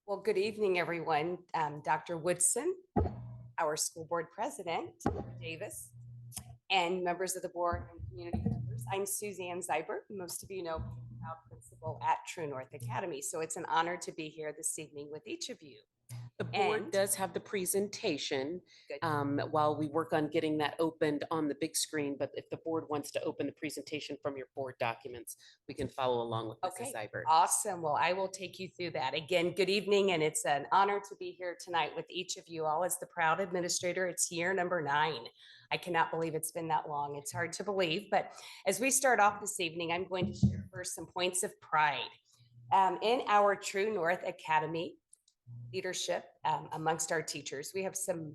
Well, good evening, everyone. Dr. Woodson, our school board president, Davis, and members of the board and community members. I'm Suzanne Zybert. Most of you know me, proud principal at True North Academy. So it's an honor to be here this evening with each of you. The board And does have the presentation good. while we work on getting that opened on the big screen. But if the board wants to open the presentation from your board documents, we can follow along with Mrs. Okay, Seibert. awesome. Well, I will take you through that. Again, good evening, and it's an honor to be here tonight with each of you all as the proud administrator. It's year number 9. I cannot believe it's been that long. It's hard to believe, but as we start off this evening, I'm going to share first some points of pride. In our True North Academy leadership amongst our teachers, we have some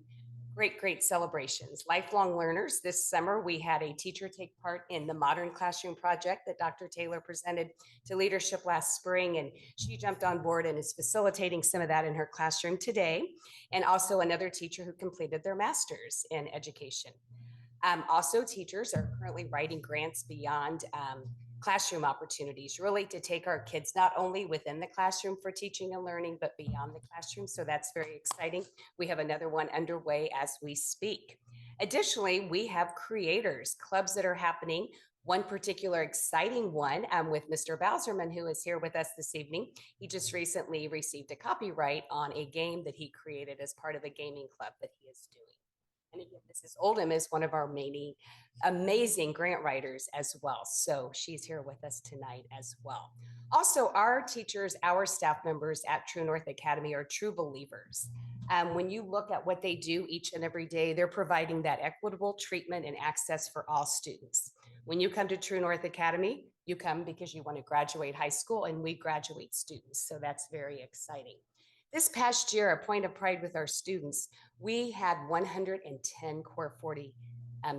great celebrations. Lifelong learners. This summer, we had a teacher take part in the Modern Classroom project that Dr. Taylor presented to leadership last spring, and she jumped on board and is facilitating some of that in her classroom today. And also another teacher who completed their master's in education. Also, teachers are currently writing grants beyond classroom opportunities, really to take our kids not only within the classroom for teaching and learning, but beyond the classroom. So that's very exciting. We have another one underway as we speak. Additionally, we have creators, clubs that are happening. One particular exciting one with Mr. Bowserman, who is here with us this evening. He just recently received a copyright on a game that he created as part of a gaming club that he is doing. And again, Mrs. Oldham is one of our many amazing grant writers as well. So she's here with us tonight as well. Also, our teachers, our staff members at True North Academy are true believers. When you look at what they do each and every day, they're providing that equitable treatment and access for all students. When you come to True North Academy, you come because you want to graduate high school, and we graduate students. So that's very exciting. This past year, a point of pride with our students, we had 110 Core 40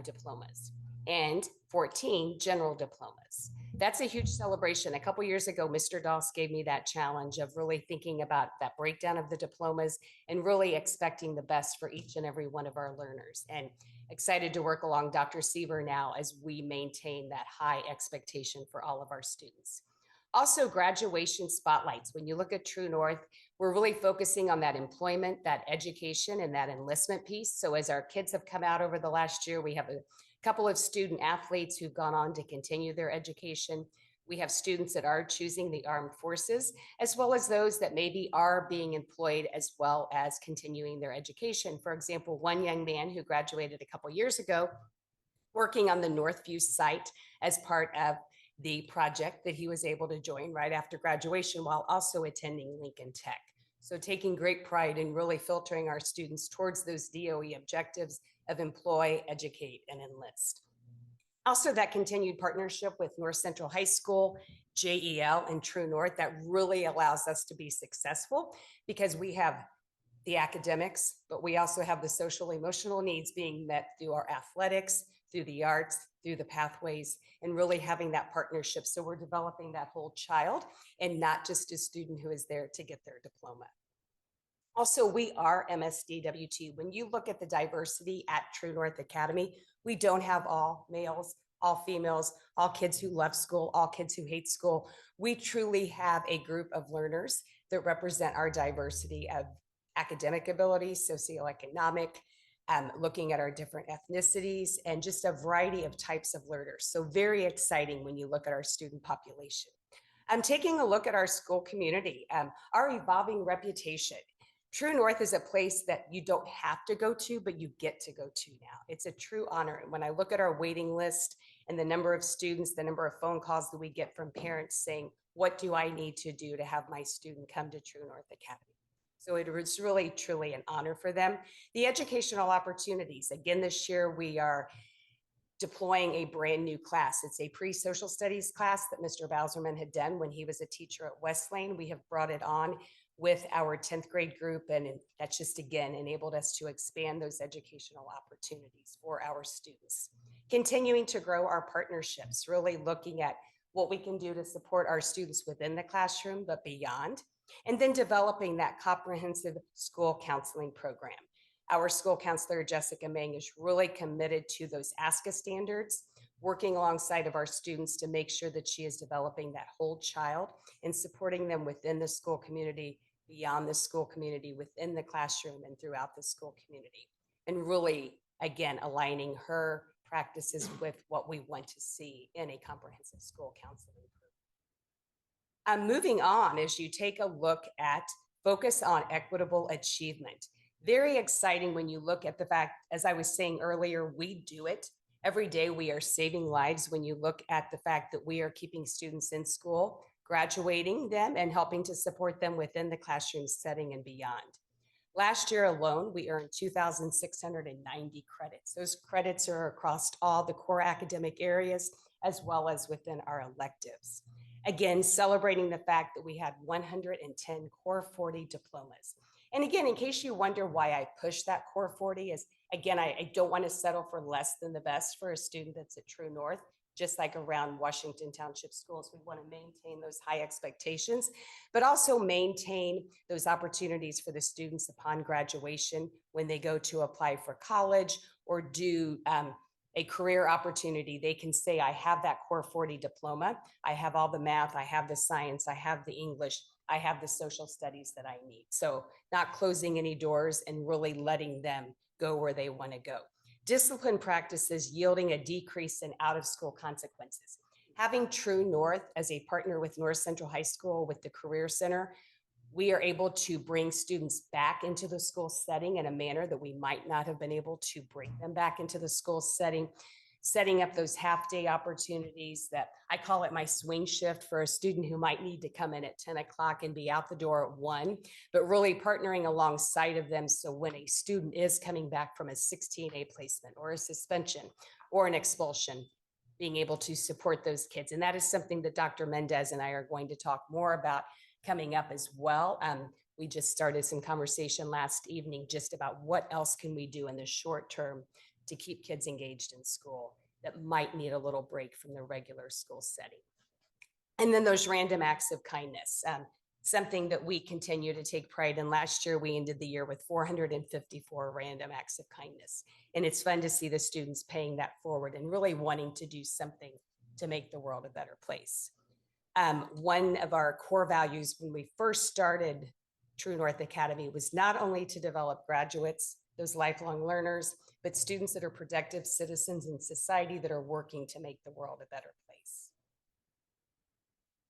diplomas and 14 general diplomas. That's a huge celebration. A couple years ago, Mr. Doss gave me that challenge of really thinking about that breakdown of the diplomas and really expecting the best for each and every one of our learners. And excited to work along Dr. Seaver now as we maintain that high expectation for all of our students. Also, graduation spotlights. When you look at True North, we're really focusing on that employment, that education, and that enlistment piece. So as our kids have come out over the last year, we have a couple of student athletes who've gone on to continue their education. We have students that are choosing the armed forces, as well as those that maybe are being employed as well as continuing their education. For example, one young man who graduated a couple years ago, working on the Northview site as part of the project that he was able to join right after graduation while also attending Lincoln Tech. So taking great pride in really filtering our students towards those DOE objectives of employ, educate, and enlist. Also, that continued partnership with North Central High School, JEL, and True North that really allows us to be successful because we have the academics, but we also have the social emotional needs being met through our athletics, through the arts, through the pathways, and really having that partnership. So we're developing that whole child and not just a student who is there to get their diploma. Also, we are MSDWT. When you look at the diversity at True North Academy, we don't have all males, all females, all kids who love school, all kids who hate school. We truly have a group of learners that represent our diversity of academic ability, socioeconomic, looking at our different ethnicities, and just a variety of types of learners. So very exciting when you look at our student population. I'm taking a look at our school community, our evolving reputation. True North is a place that you don't have to go to, but you get to go to now. It's a true honor. And when I look at our waiting list and the number of students, the number of phone calls that we get from parents saying, what do I need to do to have my student come to True North Academy? So it was really, truly an honor for them. The educational opportunities. Again, this year we are deploying a brand new class. It's a pre-social studies class that Mr. Bowserman had done when he was a teacher at Westlane. We have brought it on with our 10th grade group, and that's just, again, enabled us to expand those educational opportunities for our students. Continuing to grow our partnerships, really looking at what we can do to support our students within the classroom, but beyond, and then developing that comprehensive school counseling program. Our school counselor, Jessica Mang, is really committed to those ASCA standards, working alongside of our students to make sure that she is developing that whole child and supporting them within the school community beyond the school community, within the classroom and throughout the school community. And really, again, aligning her practices with what we want to see in a comprehensive school counseling program. Moving on, as you take a look at focus on equitable achievement. Very exciting when you look at the fact, as I was saying earlier, we do it. Every day we are saving lives when you look at the fact that we are keeping students in school, graduating them, and helping to support them within the classroom setting and beyond. Last year alone, we earned 2,690 credits. Those credits are across all the core academic areas, as well as within our electives. Again, celebrating the fact that we had 110 Core 40 diplomas. And again, in case you wonder why I push that Core 40 is, again, I don't want to settle for less than the best for a student that's at True North. Just like around Washington Township Schools, we want to maintain those high expectations, but also maintain those opportunities for the students upon graduation when they go to apply for college or do a career opportunity. They can say, I have that Core 40 diploma. I have all the math, I have the science, I have the English, I have the social studies that I need. So not closing any doors and really letting them go where they want to go. Discipline practices yielding a decrease in out-of-school consequences. Having True North as a partner with North Central High School with the Career Center, we are able to bring students back into the school setting in a manner that we might not have been able to bring them back into the school setting, setting up those half-day opportunities that I call it my swing shift for a student who might need to come in at 10 o'clock and be out the door at 1, but really partnering alongside of them. So when a student is coming back from a 16A placement or a suspension or an expulsion, being able to support those kids. And that is something that Dr. Mendez and I are going to talk more about coming up as well. We just started some conversation last evening just about what else can we do in the short term to keep kids engaged in school that might need a little break from the regular school setting. And then those random acts of kindness, something that we continue to take pride in. Last year, we ended the year with 454 random acts of kindness. And it's fun to see the students paying that forward and really wanting to do something to make the world a better place. One of our core values when we first started True North Academy was not only to develop graduates, those lifelong learners, but students that are productive citizens in society that are working to make the world a better place.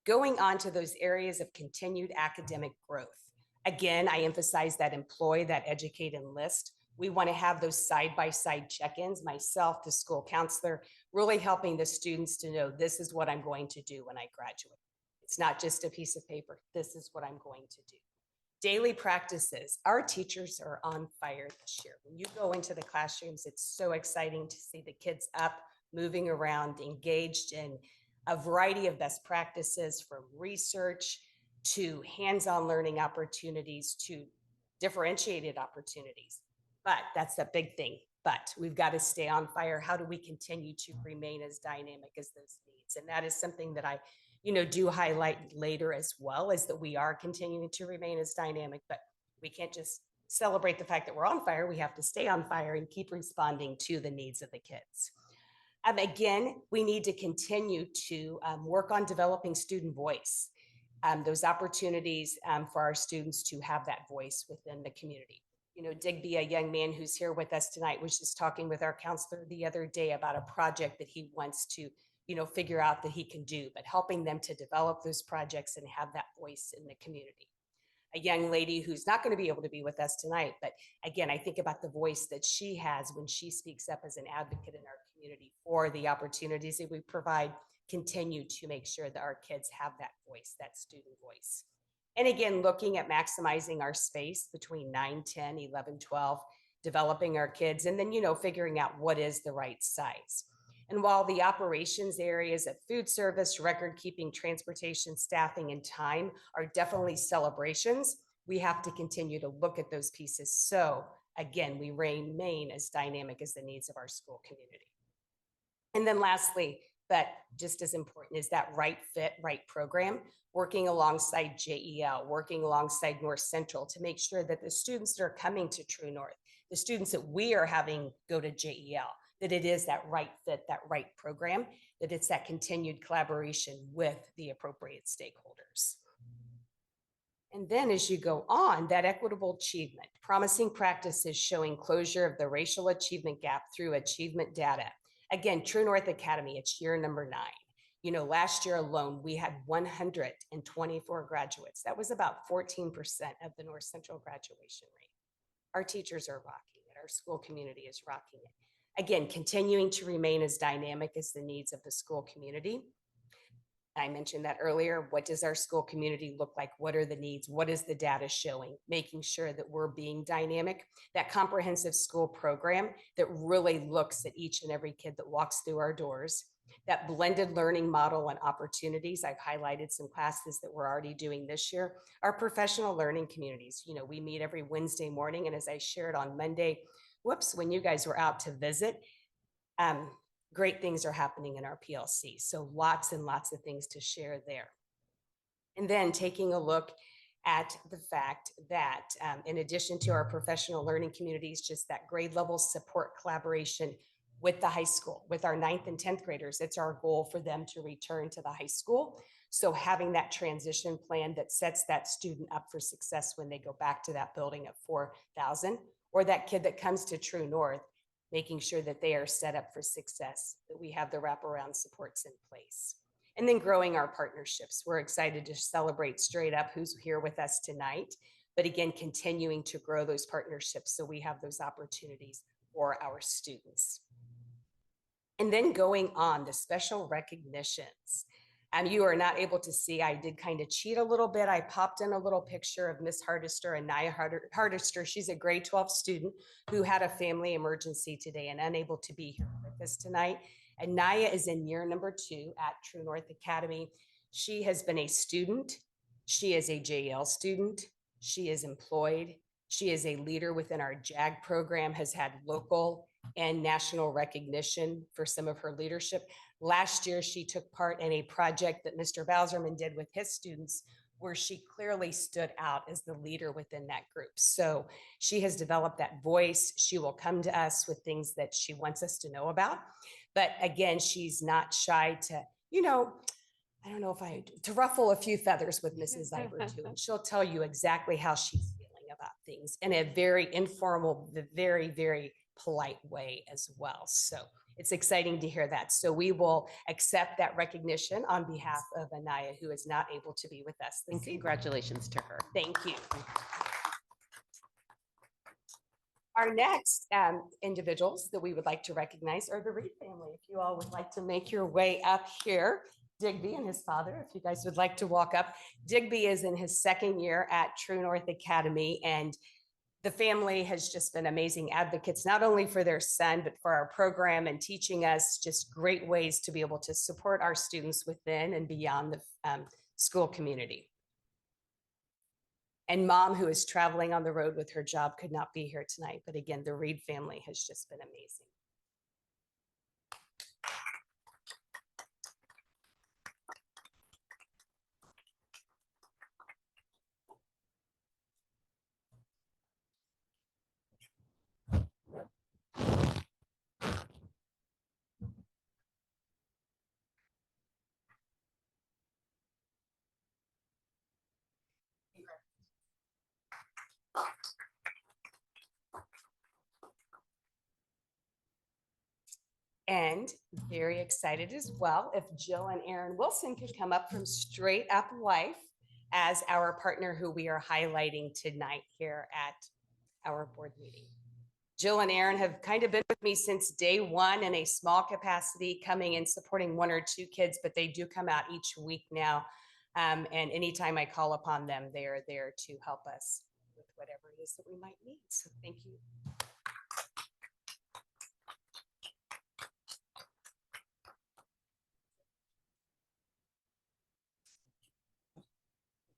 Going on to those areas of continued academic growth. Again, I emphasize that employ, that educate, enlist. We want to have those side-by-side check-ins, myself, the school counselor, really helping the students to know this is what I'm going to do when I graduate. It's not just a piece of paper. This is what I'm going to do. Daily practices. Our teachers are on fire this year. When you go into the classrooms, it's so exciting to see the kids up, moving around, engaged in a variety of best practices, from research to hands-on learning opportunities to differentiated opportunities. But that's a big thing. But we've got to stay on fire. How do we continue to remain as dynamic as those needs? And that is something that I do highlight later as well, is that we are continuing to remain as dynamic, but we can't just celebrate the fact that we're on fire. We have to stay on fire and keep responding to the needs of the kids. Again, we need to continue to work on developing student voice, those opportunities for our students to have that voice within the community. Digby, a young man who's here with us tonight, was just talking with our counselor the other day about a project that he wants to figure out that he can do, but helping them to develop those projects and have that voice in the community. A young lady who's not going to be able to be with us tonight, but again, I think about the voice that she has when she speaks up as an advocate in our community for the opportunities that we provide, continue to make sure that our kids have that voice, that student voice. And again, looking at maximizing our space between 9, 10, 11, 12, developing our kids, and then, figuring out what is the right size. And while the operations areas of food service, record keeping, transportation, staffing, and time are definitely celebrations, we have to continue to look at those pieces. So again, we remain as dynamic as the needs of our school community. And then lastly, but just as important, is that right fit, right program, working alongside JEL, working alongside North Central to make sure that the students that are coming to True North, the students that we are having go to JEL, that it is that right fit, that right program, that it's that continued collaboration with the appropriate stakeholders. And then as you go on, that equitable achievement, promising practices showing closure of the racial achievement gap through achievement data. Again, True North Academy, it's year number 9. You know, last year alone, we had 124 graduates. That was about 14% of the North Central graduation rate. Our teachers are rocking it. Our school community is rocking it. Again, continuing to remain as dynamic as the needs of the school community. I mentioned that earlier. What does our school community look like? What are the needs? What is the data showing? Making sure that we're being dynamic. That comprehensive school program that really looks at each and every kid that walks through our doors. That blended learning model and opportunities. I've highlighted some classes that we're already doing this year. Our professional learning communities. You know, we meet every Wednesday morning. And as I shared on Monday, when you guys were out to visit, great things are happening in our PLC. So lots and lots of things to share there. And then taking a look at the fact that in addition to our professional learning communities, just that grade level support collaboration with the high school, with our 9th and 10th graders, it's our goal for them to return to the high school. So having that transition plan that sets that student up for success when they go back to that building at 4,000, or that kid that comes to True North, making sure that they are set up for success, that we have the wraparound supports in place. And then growing our partnerships. We're excited to celebrate Straight Up, who's here with us tonight, but again, continuing to grow those partnerships so we have those opportunities for our students. And then going on the special recognitions. And you are not able to see, I did kind of cheat a little bit. I popped in a little picture of Miss Hardister and Naya Hardister. She's a grade 12 student who had a family emergency today and unable to be here with us tonight. And Naya is in year number 2 at True North Academy. She has been a student. She is a JL student. She is employed. She is a leader within our JAG program, has had local and national recognition for some of her leadership. Last year, she took part in a project that Mr. Bowserman did with his students, where she clearly stood out as the leader within that group. So she has developed that voice. She will come to us with things that she wants us to know about. But again, she's not shy to, you know, I don't know if to ruffle a few feathers with Mrs. Ivor too. And she'll tell you exactly how she's feeling about things in a very informal, very, very polite way as well. So it's exciting to hear that. So we will accept that recognition on behalf of Anaya, who is not able to be with us. And congratulations to her. Thank you. Our next individuals that we would like to recognize are the Reed family. If you all would like to make your way up here, Digby and his father, if you guys would like to walk up. Digby is in his 2nd year at True North Academy, and the family has just been amazing advocates, not only for their son, but for our program, and teaching us just great ways to be able to support our students within and beyond the school community. And Mom, who is traveling on the road with her job, could not be here tonight. But again, the Reed family has just been amazing. And very excited as well if Jill and Aaron Wilson could come up from Straight Up Life as our partner who we are highlighting tonight here at our board meeting. Jill and Aaron have kind of been with me since day one in a small capacity, coming and supporting 1 or 2 kids, but they do come out each week now. And anytime I call upon them, they are there to help us with whatever it is that we might need. So thank you.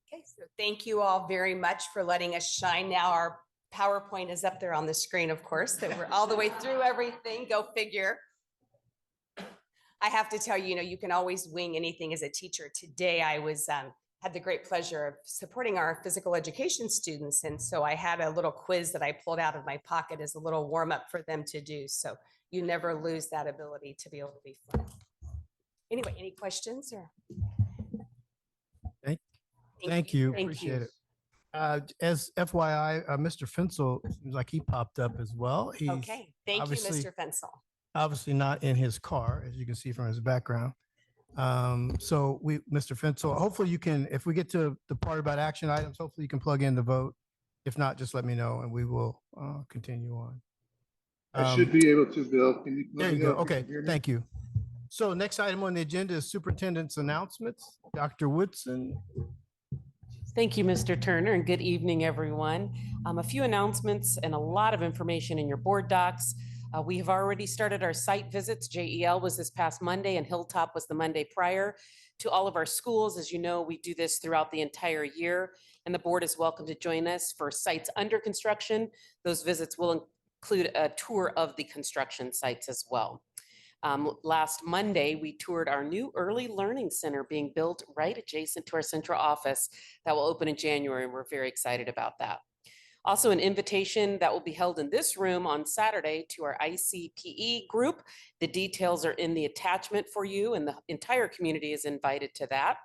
Okay, so thank you all very much for letting us shine. Now our PowerPoint is up there on the screen, of course, that we're all the way through everything. Go figure. I have to tell you, you know, you can always wing anything as a teacher. Today, I was had the great pleasure of supporting our physical education students, and so I had a little quiz that I pulled out of my pocket as a little warm up for them to do. So you never lose that ability to be able to be fun. Anyway, any questions or? Thank you. Thank Appreciate you. it. As FYI, Mr. Fensel seems like he popped up as well. He's Okay, thank you, obviously- Mr. Fensel. obviously not in his car, as you can see from his background. So Mr. Fensel, hopefully you can, if we get to the part about action items, hopefully you can plug in the vote. If not, just let me know and we will continue on. I should be able to, Bill. Can you There let me you know go. if you Okay, can hear me? thank you. So next item on the agenda is superintendent's announcements. Dr. Woodson. Thank you, Mr. Turner, and good evening, everyone. A few announcements and a lot of information in your board docs. We have already started our site visits. JEL was this past Monday and Hilltop was the Monday prior to all of our schools. As you know, we do this throughout the entire year, and the board is welcome to join us for sites under construction. Those visits will include a tour of the construction sites as well. Last Monday, we toured our new early learning center being built right adjacent to our central office that will open in January, and we're very excited about that. Also, an invitation that will be held in this room on Saturday to our ICPE group. The details are in the attachment for you, and the entire community is invited to that.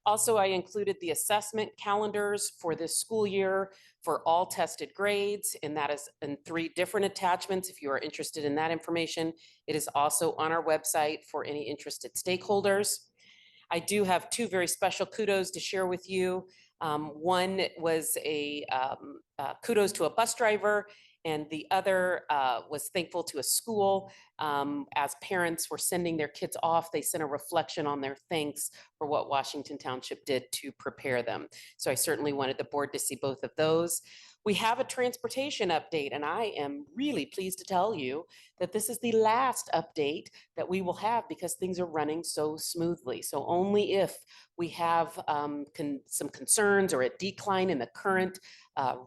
Also, I included the assessment calendars for this school year for all tested grades, and that is in 3 different attachments. If you are interested in that information, it is also on our website for any interested stakeholders. I do have 2 very special kudos to share with you. One was a kudos to a bus driver, and the other was thankful to a school. As parents were sending their kids off, they sent a reflection on their thanks for what Washington Township did to prepare them. So I certainly wanted the board to see both of those. We have a transportation update, and I am really pleased to tell you that this is the last update that we will have because things are running so smoothly. So only if we have some concerns or a decline in the current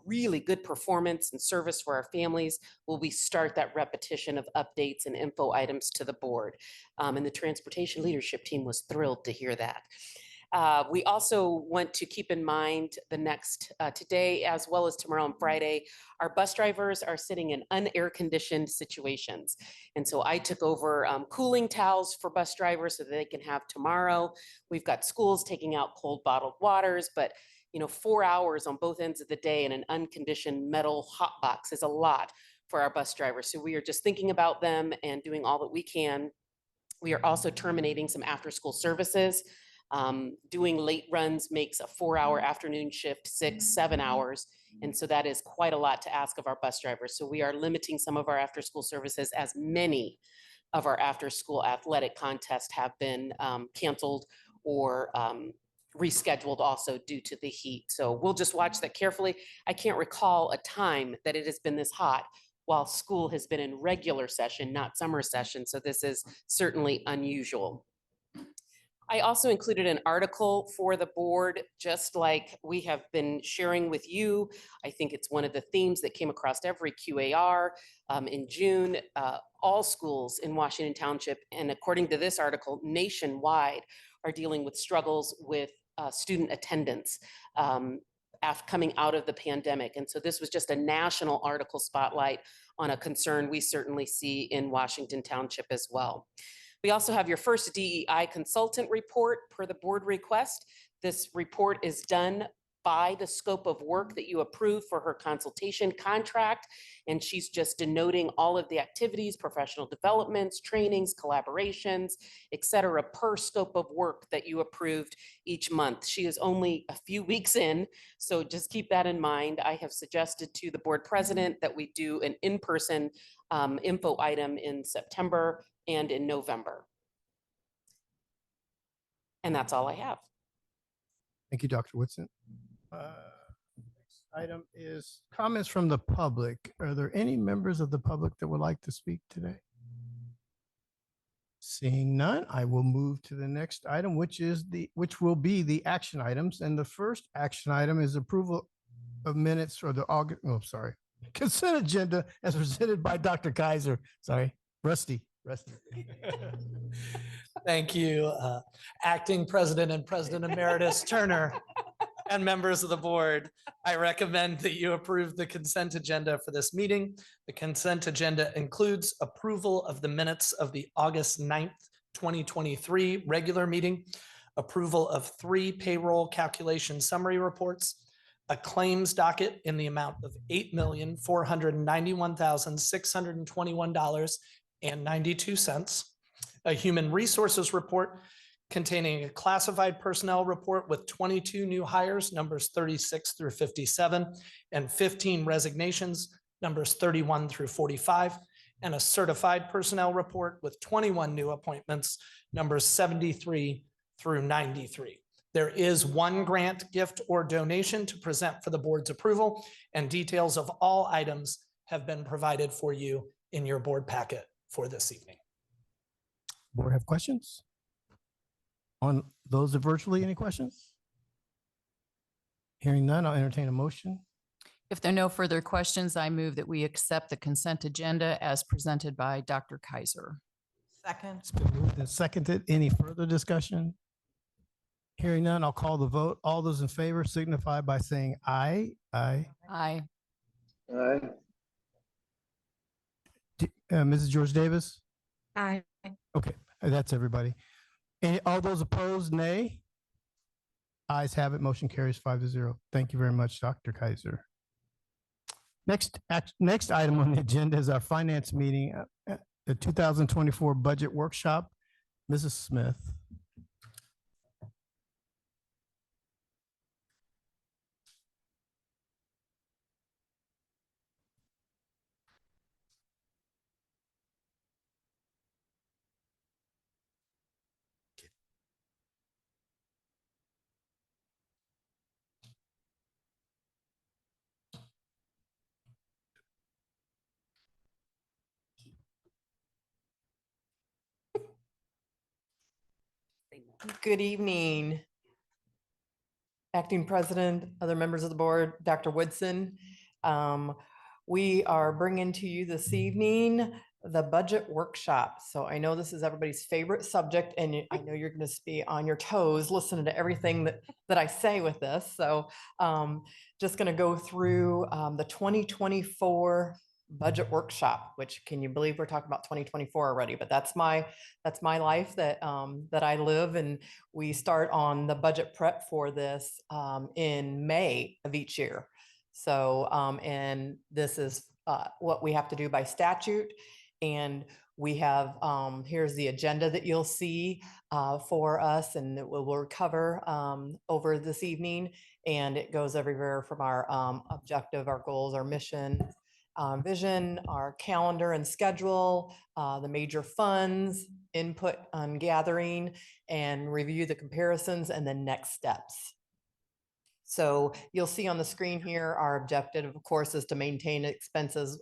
really good performance and service for our families, will we start that repetition of updates and info items to the board. And the transportation leadership team was thrilled to hear that. We also want to keep in mind the next, today, as well as tomorrow and Friday, our bus drivers are sitting in unair conditioned situations. And so I took over cooling towels for bus drivers so that they can have tomorrow. We've got schools taking out cold bottled waters, but 4 hours on both ends of the day in an unconditioned metal hot box is a lot for our bus drivers. So we are just thinking about them and doing all that we can. We are also terminating some after school services. Doing late runs makes a 4-hour afternoon shift 6-7 hours. And so that is quite a lot to ask of our bus drivers. So we are limiting some of our after school services, as many of our after school athletic contests have been canceled or rescheduled also due to the heat. So we'll just watch that carefully. I can't recall a time that it has been this hot while school has been in regular session, not summer session. So this is certainly unusual. I also included an article for the board, just like we have been sharing with you. I think it's one of the themes that came across every QAR in June. All schools in Washington Township, and according to this article, nationwide, are dealing with struggles with student attendance coming out of the pandemic. And so this was just a national article spotlight on a concern we certainly see in Washington Township as well. We also have your first DEI consultant report per the board request. This report is done by the scope of work that you approved for her consultation contract. And she's just denoting all of the activities, professional developments, trainings, collaborations, et cetera, per scope of work that you approved each month. She is only a few weeks in, so just keep that in mind. I have suggested to the board president that we do an in-person info item in September and in November. And that's all I have. Thank you, Dr. Woodson. Next item is comments from the public. Are there any members of the public that would like to speak today? Seeing none, I will move to the next item, which will be the action items. And the first action item is approval of minutes for the consent agenda as presented by Dr. Kaiser. Sorry, Rusty. Thank you, Acting President and President Emeritus Turner and members of the board. I recommend that you approve the consent agenda for this meeting. The consent agenda includes approval of the minutes of the August 9th, 2023 regular meeting, approval of 3 payroll calculation summary reports, a claims docket in the amount of $8,491,621.92, a human resources report containing a classified personnel report with 22 new hires, numbers 36 through 57, and 15 resignations, numbers 31 through 45, and a certified personnel report with 21 new appointments, numbers 73 through 93. There is one grant, gift, or donation to present for the board's approval, and details of all items have been provided for you in your board packet for this evening. Board have questions? On those virtually, any questions? Hearing none, I'll entertain a motion. If there are no further questions, I move that we accept the consent agenda as presented by Dr. Kaiser. Second. It's been moved and seconded. Any further discussion? Hearing none, I'll call the vote. All those in favor signify by saying aye. Aye. Aye. Aye. Mrs. George Davis? Aye. Okay, that's everybody. All those opposed, nay? Ayes have it. Motion carries 5-0. Thank you very much, Dr. Kaiser. Next item on the agenda is our finance meeting, the 2024 budget workshop. Mrs. Smith. Good evening. Acting President, other members of the board, Dr. Woodson. We are bringing to you this evening the budget workshop. So I know this is everybody's favorite subject, and I know you're going to be on your toes listening to everything that I say with this. So just going to go through the 2024 budget workshop, which, can you believe we're talking about 2024 already? But that's my life that I live. And we start on the budget prep for this in May of each year. So and this is what we have to do by statute. And we have here's the agenda that you'll see for us, and that we'll cover over this evening. And it goes everywhere from our objective, our goals, our mission, vision, our calendar and schedule, the major funds, input on gathering, and review the comparisons, and then next steps. So you'll see on the screen here, our objective, of course, is to maintain expenses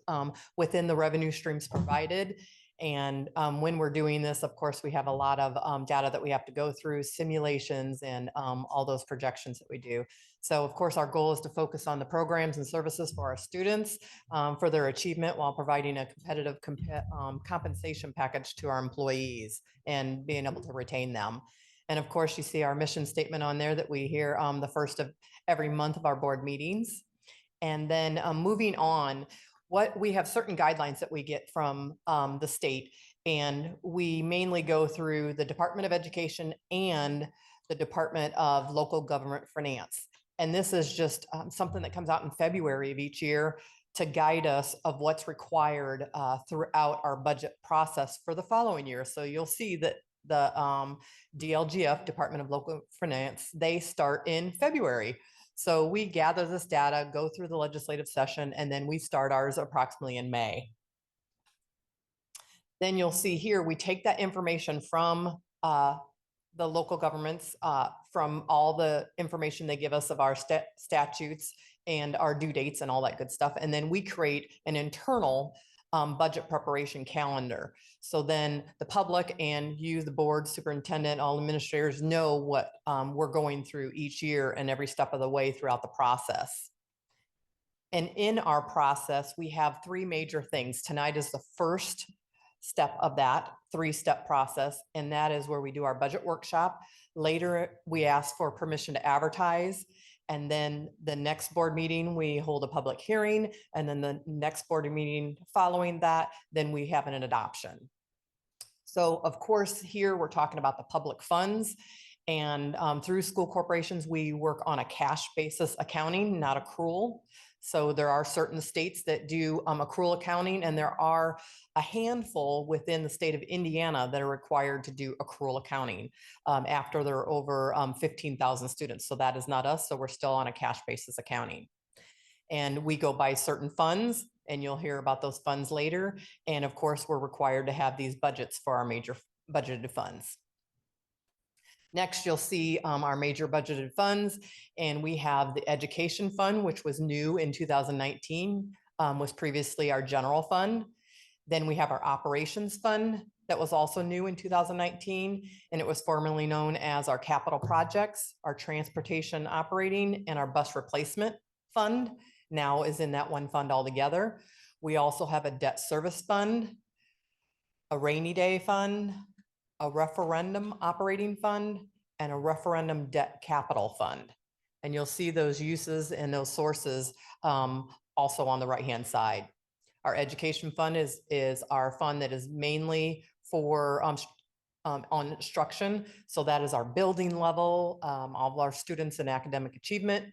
within the revenue streams provided. And when we're doing this, of course, we have a lot of data that we have to go through, simulations, and all those projections that we do. So of course, our goal is to focus on the programs and services for our students for their achievement, while providing a competitive compensation package to our employees and being able to retain them. And of course, you see our mission statement on there that we hear the first of every month of our board meetings. And then moving on, we have certain guidelines that we get from the state, and we mainly go through the Department of Education and the Department of Local Government Finance. And this is just something that comes out in February of each year to guide us of what's required throughout our budget process for the following year. So you'll see that the DLGF, Department of Local Finance, they start in February. So we gather this data, go through the legislative session, and then we start ours approximately in May. Then you'll see here, we take that information from the local governments, from all the information they give us of our statutes and our due dates and all that good stuff. And then we create an internal budget preparation calendar. So then the public and you, the board, superintendent, all administrators know what we're going through each year and every step of the way throughout the process. And in our process, we have three major things. Tonight is the first step of that three-step process, and that is where we do our budget workshop. Later, we ask for permission to advertise. And then the next board meeting, we hold a public hearing. And then the next board meeting following that, then we have an adoption. So of course, here we're talking about the public funds. And through school corporations, we work on a cash basis accounting, not accrual. So there are certain states that do accrual accounting, and there are a handful within the state of Indiana that are required to do accrual accounting after they're over 15,000 students. So that is not us. So we're still on a cash basis accounting. And we go by certain funds, and you'll hear about those funds later. And of course, we're required to have these budgets for our major budgeted funds. Next, you'll see our major budgeted funds, and we have the education fund, which was new in 2019, was previously our general fund. Then we have our operations fund that was also new in 2019, and it was formerly known as our capital projects, our transportation operating, and our bus replacement fund now is in that one fund altogether. We also have a debt service fund, a rainy day fund, a referendum operating fund, and a referendum debt capital fund. And you'll see those uses and those sources also on the right-hand side. Our education fund is our fund that is mainly for on instruction. So that is our building level, all of our students and academic achievement.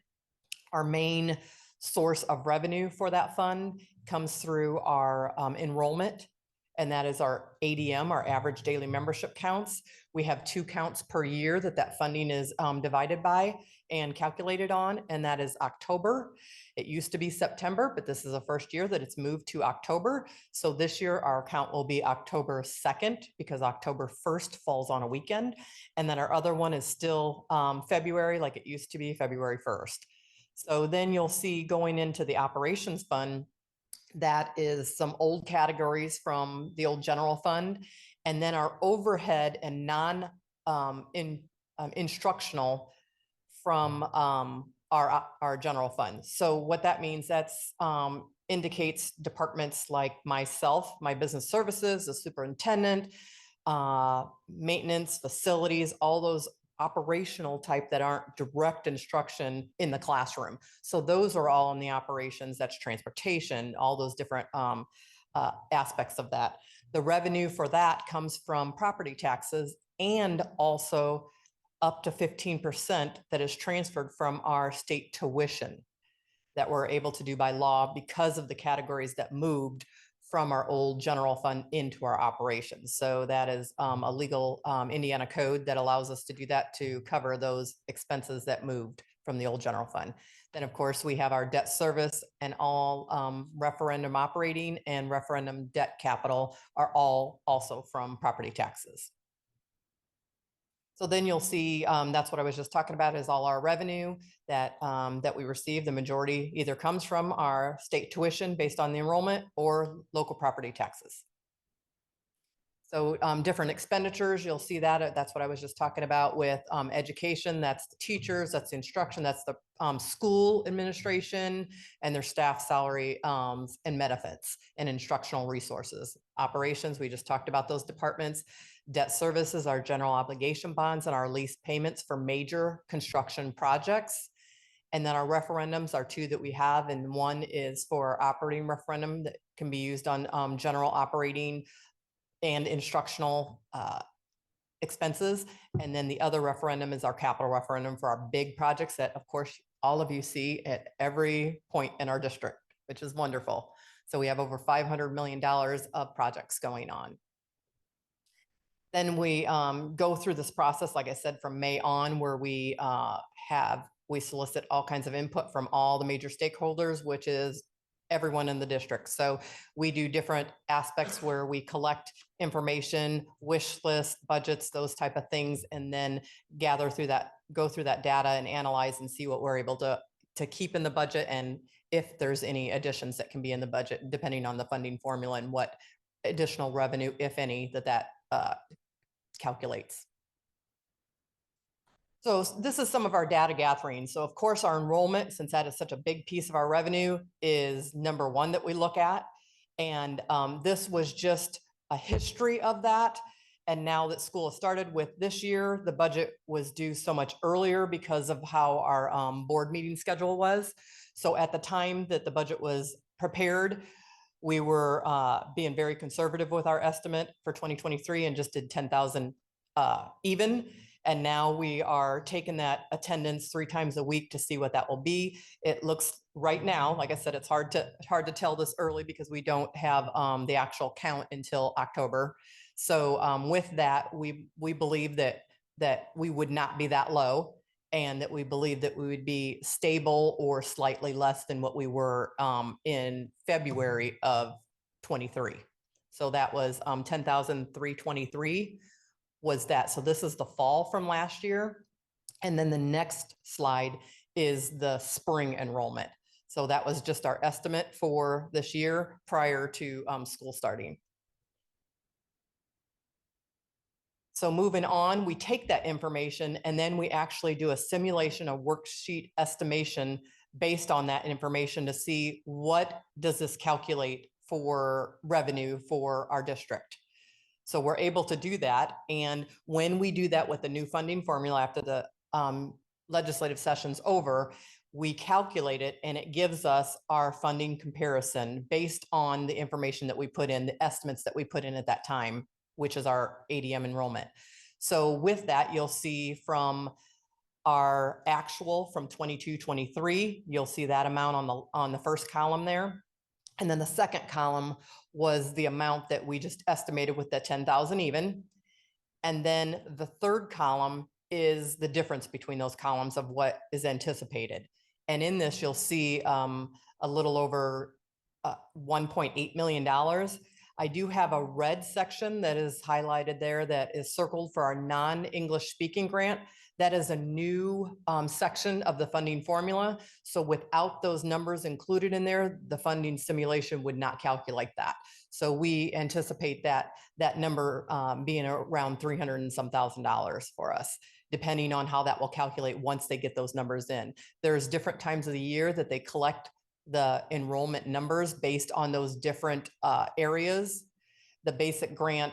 Our main source of revenue for that fund comes through our enrollment, and that is our ADM, our average daily membership counts. We have 2 counts per year that funding is divided by and calculated on, and that is October. It used to be September, but this is the first year that it's moved to October. So this year our count will be October 2nd because October 1st falls on a weekend. And then our other one is still February, like it used to be February 1st. So then you'll see going into the operations fund, that is some old categories from the old general fund. And then our overhead and instructional from our general fund. So what that means, that's indicates departments like myself, my business services, the superintendent, maintenance, facilities, all those operational type that aren't direct instruction in the classroom. So those are all in the operations, that's transportation, all those different aspects of that. The revenue for that comes from property taxes and also up to 15% that is transferred from our state tuition that we're able to do by law because of the categories that moved from our old general fund into our operations. So that is a legal Indiana code that allows us to do that to cover those expenses that moved from the old general fund. Then of course we have our debt service, and all referendum operating and referendum debt capital are all also from property taxes. So then you'll see, that's what I was just talking about, is all our revenue that we receive. The majority either comes from our state tuition based on the enrollment or local property taxes. So different expenditures, you'll see that. That's what I was just talking about with education. That's the teachers, that's the instruction, that's the school administration and their staff salary and benefits and instructional resources. Operations, we just talked about those departments. Debt services, our general obligation bonds and our lease payments for major construction projects. And then our referendums are 2 that we have, and one is for operating referendum that can be used on general operating and instructional expenses. And then the other referendum is our capital referendum for our big projects that, of course, all of you see at every point in our district, which is wonderful. So we have over $500 million of projects going on. Then we go through this process, like I said, from May on, where we solicit all kinds of input from all the major stakeholders, which is everyone in the district. So we do different aspects where we collect information, wish list, budgets, those type of things, and then go through that data and analyze and see what we're able to keep in the budget, and if there's any additions that can be in the budget, depending on the funding formula and what additional revenue, if any, that calculates. So this is some of our data gathering. So of course, our enrollment, since that is such a big piece of our revenue, is number 1 that we look at. And this was just a history of that. And now that school has started with this year, the budget was due so much earlier because of how our board meeting schedule was. So at the time that the budget was prepared, we were being very conservative with our estimate for 2023 and just did 10,000 even. And now we are taking that attendance 3 times a week to see what that will be. It looks right now, like I said, it's hard to tell this early because we don't have the actual count until October. So with that, we believe that we would not be that low, and that we believe that we would be stable or slightly less than what we were in February of 23. So that was 10,323 was that. So this is the fall from last year. And then the next slide is the spring enrollment. So that was just our estimate for this year prior to school starting. So moving on, we take that information and then we actually do a simulation, a worksheet estimation based on that information to see what does this calculate for revenue for our district. So we're able to do that. And when we do that with the new funding formula after the legislative session's over, we calculate it and it gives us our funding comparison based on the information that we put in, the estimates that we put in at that time, which is our ADM enrollment. So with that, you'll see from our actual from 22-23, you'll see that amount on the first column there. And then the second column was the amount that we just estimated with the 10,000 even. And then the third column is the difference between those columns of what is anticipated. And in this, you'll see a little over $1.8 million. I do have a red section that is highlighted there that is circled for our non-English speaking grant. That is a new section of the funding formula. So without those numbers included in there, the funding simulation would not calculate that. So we anticipate that number being around $300 and some thousand for us, depending on how that will calculate once they get those numbers in. There's different times of the year that they collect the enrollment numbers based on those different areas. The basic grant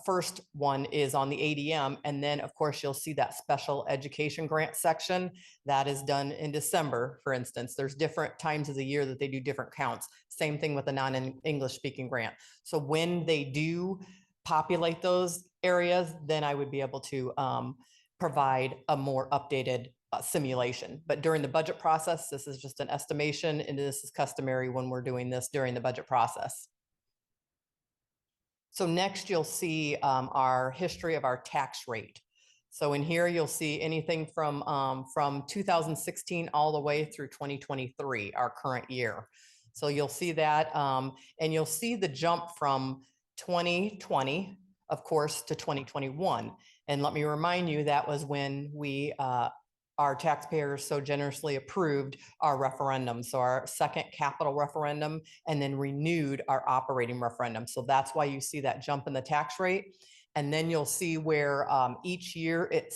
first one is on the ADM. And then of course, you'll see that special education grant section that is done in December, for instance. There's different times of the year that they do different counts. Same thing with the non-English speaking grant. So when they do populate those areas, then I would be able to provide a more updated simulation. But during the budget process, this is just an estimation, and this is customary when we're doing this during the budget process. So next you'll see our history of our tax rate. So in here, you'll see anything from 2016 all the way through 2023, our current year. So you'll see that, and you'll see the jump from 2020, of course, to 2021. And let me remind you, that was when we, our taxpayers so generously approved our referendum. So our second capital referendum, and then renewed our operating referendum. So that's why you see that jump in the tax rate. And then you'll see where each year it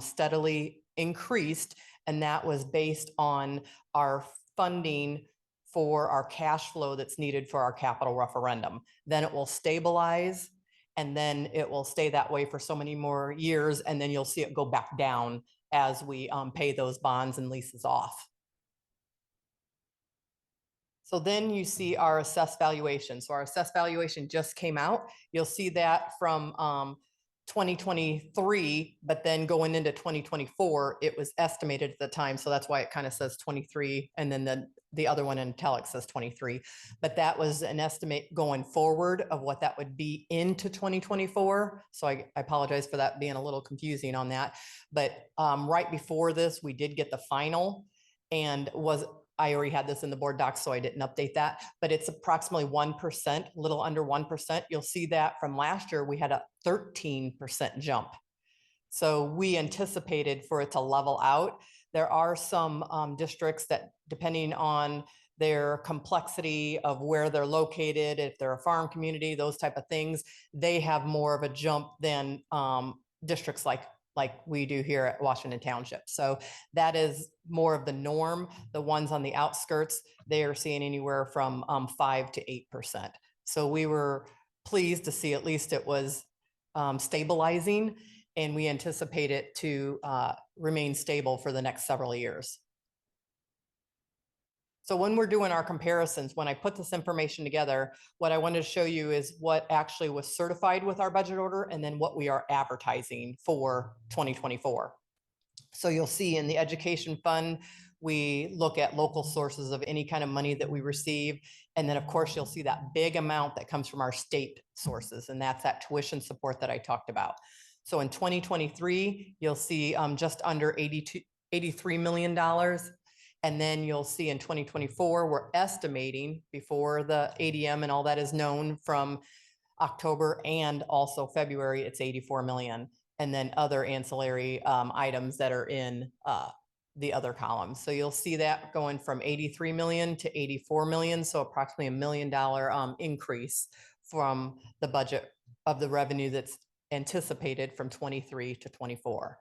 steadily increased. And that was based on our funding for our cash flow that's needed for our capital referendum. Then it will stabilize, and then it will stay that way for so many more years. And then you'll see it go back down as we pay those bonds and leases off. So then you see our assessed valuation. So our assessed valuation just came out. You'll see that from 2023, but then going into 2024, it was estimated at the time. So that's why it kind of says 23. And then the other one in italics says 23. But that was an estimate going forward of what that would be into 2024. So I apologize for that being a little confusing on that. But right before this, we did get the final, and I already had this in the board docs, so I didn't update that, but it's approximately 1%, a little under 1%. You'll see that from last year, we had a 13% jump. So we anticipated for it to level out. There are some districts that, depending on their complexity of where they're located, if they're a farm community, those type of things, they have more of a jump than districts like we do here at Washington Township. So that is more of the norm. The ones on the outskirts, they are seeing anywhere from 5 to 8%. So we were pleased to see at least it was stabilizing, and we anticipate it to remain stable for the next several years. So when we're doing our comparisons, when I put this information together, what I wanted to show you is what actually was certified with our budget order and then what we are advertising for 2024. So you'll see in the education fund, we look at local sources of any kind of money that we receive. And then, of course, you'll see that big amount that comes from our state sources, and that's that tuition support that I talked about. So in 2023, you'll see just under $83 million. And then you'll see in 2024, we're estimating before the ADM and all that is known from October and also February, it's 84 million. And then other ancillary items that are in the other columns. So you'll see that going from 83 million to 84 million. So approximately $1 million increase from the budget of the revenue that's anticipated from 23 to 24.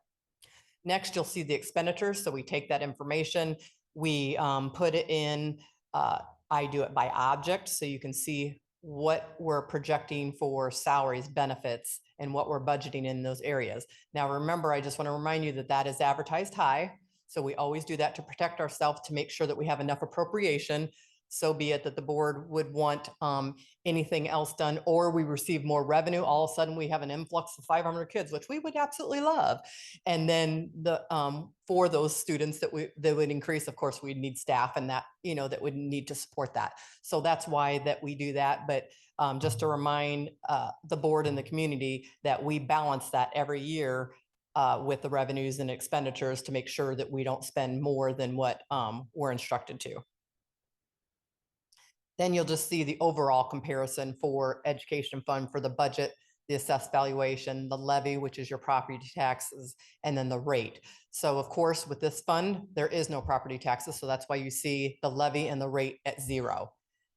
Next, you'll see the expenditures. So we take that information, we put it in, I do it by object, so you can see what we're projecting for salaries, benefits, and what we're budgeting in those areas. Now, remember, I just want to remind you that that is advertised high. So we always do that to protect ourselves, to make sure that we have enough appropriation. So be it that the board would want anything else done, or we receive more revenue. All of a sudden we have an influx of 500 kids, which we would absolutely love. And then the for those students that would increase, of course, we'd need staff and that, that would need to support that. So that's why that we do that. But just to remind the board and the community that we balance that every year with the revenues and expenditures to make sure that we don't spend more than what we're instructed to. Then you'll just see the overall comparison for education fund for the budget, the assessed valuation, the levy, which is your property taxes, and then the rate. So of course, with this fund, there is no property taxes. So that's why you see the levy and the rate at 0.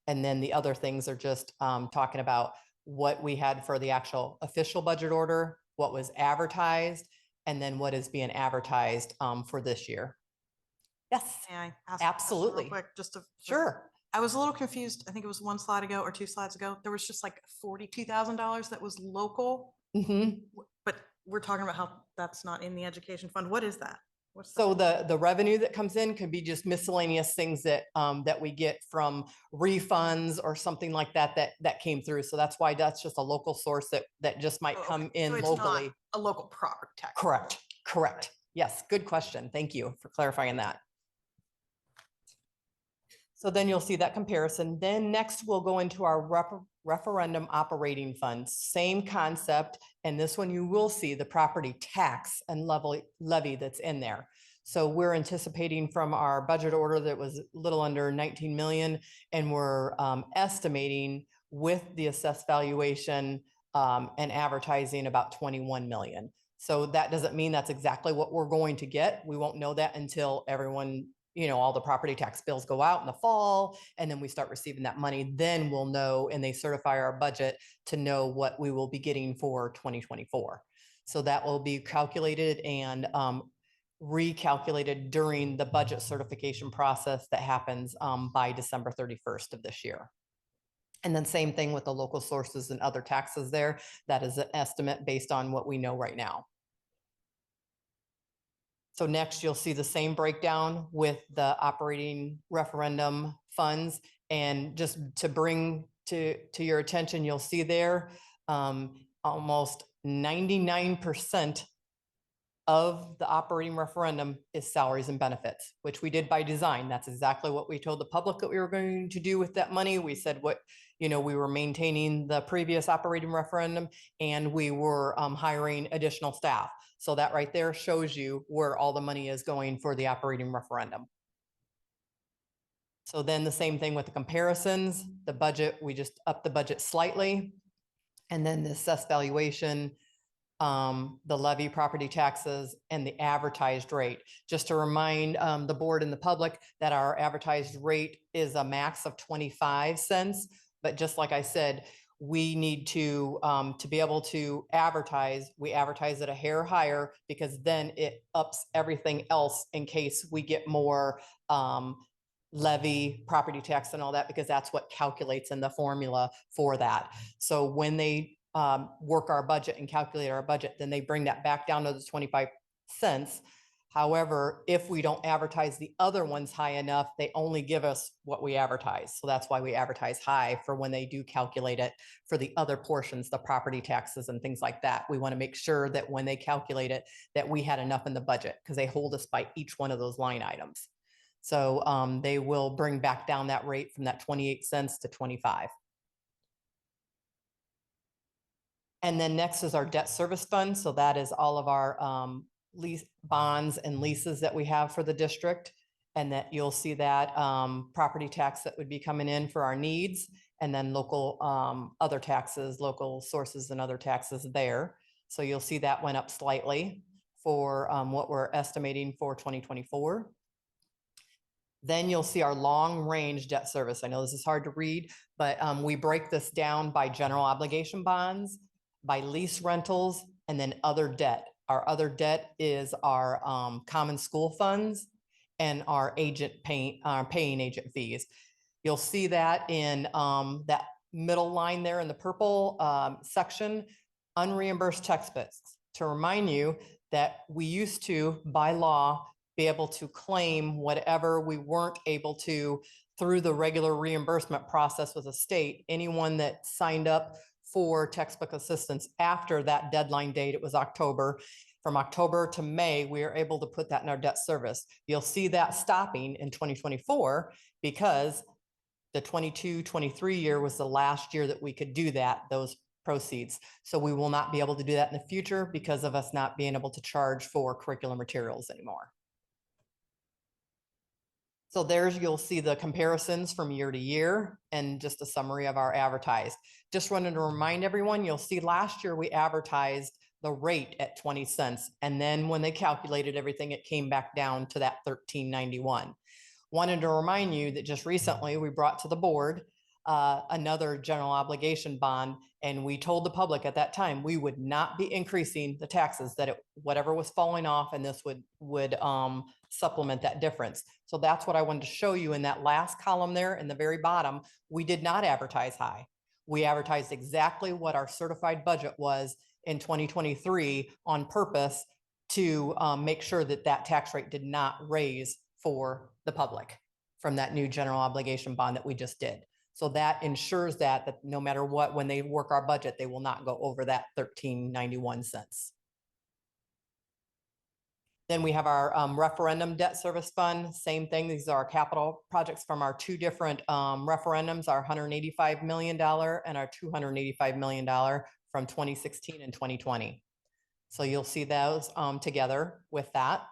And then the other things are just talking about what we had for the actual official budget order, what was advertised, and then what is being advertised for this year. Yes, May I ask a question real absolutely. quick, just to. Sure. I was a little confused. I think it was one slide ago or 2 slides ago. There was just like $42,000 that was local, Mhm. but we're talking about how that's not in the education fund. What is that? What's that? So the revenue that comes in could be just miscellaneous things that that we get from refunds or something like that that came through. So that's why that's just a local source that just might Oh, okay. come in So it's not locally. a local property tax. Correct. Correct. Yes. Good question. Thank you for clarifying that. So then you'll see that comparison. Then next we'll go into our referendum operating funds. Same concept. And this one you will see the property tax and levy that's in there. So we're anticipating from our budget order that was a little under 19 million. And we're estimating with the assessed valuation and advertising about 21 million. So that doesn't mean that's exactly what we're going to get. We won't know that until everyone, all the property tax bills go out in the fall, and then we start receiving that money. Then we'll know, and they certify our budget to know what we will be getting for 2024. So that will be calculated and recalculated during the budget certification process that happens by December 31st of this year. And then same thing with the local sources and other taxes there. That is an estimate based on what we know right now. So next you'll see the same breakdown with the operating referendum funds. And just to bring to your attention, you'll see there almost 99% of the operating referendum is salaries and benefits, which we did by design. That's exactly what we told the public that we were going to do with that money. We said we were maintaining the previous operating referendum, and we were hiring additional staff. So that right there shows you where all the money is going for the operating referendum. So then the same thing with the comparisons, the budget, we just upped the budget slightly. And then the assessed valuation, the levy, property taxes, and the advertised rate. Just to remind the board and the public that our advertised rate is a max of 25 cents. But just like I said, we need to be able to advertise. We advertise it a hair higher because then it ups everything else in case we get more levy, property tax, and all that, because that's what calculates in the formula for that. So when they work our budget and calculate our budget, then they bring that back down to the 25 cents. However, if we don't advertise the other ones high enough, they only give us what we advertise. So that's why we advertise high for when they do calculate it for the other portions, the property taxes and things like that. We want to make sure that when they calculate it, that we had enough in the budget because they hold us by each one of those line items. So they will bring back down that rate from that 28 cents to 25. And then next is our debt service fund. So that is all of our lease bonds and leases that we have for the district. And that you'll see that property tax that would be coming in for our needs, and then local other taxes, local sources and other taxes there. So you'll see that went up slightly for what we're estimating for 2024. Then you'll see our long range debt service. I know this is hard to read, but we break this down by general obligation bonds, by lease rentals, and then other debt. Our other debt is our common school funds and our paying agent fees. You'll see that in that middle line there in the purple section, unreimbursed textbooks. To remind you that we used to, by law, be able to claim whatever we weren't able to through the regular reimbursement process with the state. Anyone that signed up for textbook assistance after that deadline date, it was October. From October to May, we are able to put that in our debt service. You'll see that stopping in 2024 because the 22-23 year was the last year that we could do that, those proceeds. So we will not be able to do that in the future because of us not being able to charge for curriculum materials anymore. So there's, you'll see the comparisons from year to year and just a summary of our advertised. Just wanted to remind everyone, you'll see last year we advertised the rate at 20 cents. And then when they calculated everything, it came back down to that $13.91. Wanted to remind you that just recently we brought to the board another general obligation bond. And we told the public at that time, we would not be increasing the taxes, that whatever was falling off, and this would supplement that difference. So that's what I wanted to show you in that last column there in the very bottom. We did not advertise high. We advertised exactly what our certified budget was in 2023 on purpose to make sure that that tax rate did not raise for the public from that new general obligation bond that we just did. So that ensures that no matter what, when they work our budget, they will not go over that $13.91. Then we have our referendum debt service fund. Same thing. These are our capital projects from our two different referendums, our $185 million and our $285 million from 2016 and 2020. So you'll see those together with that.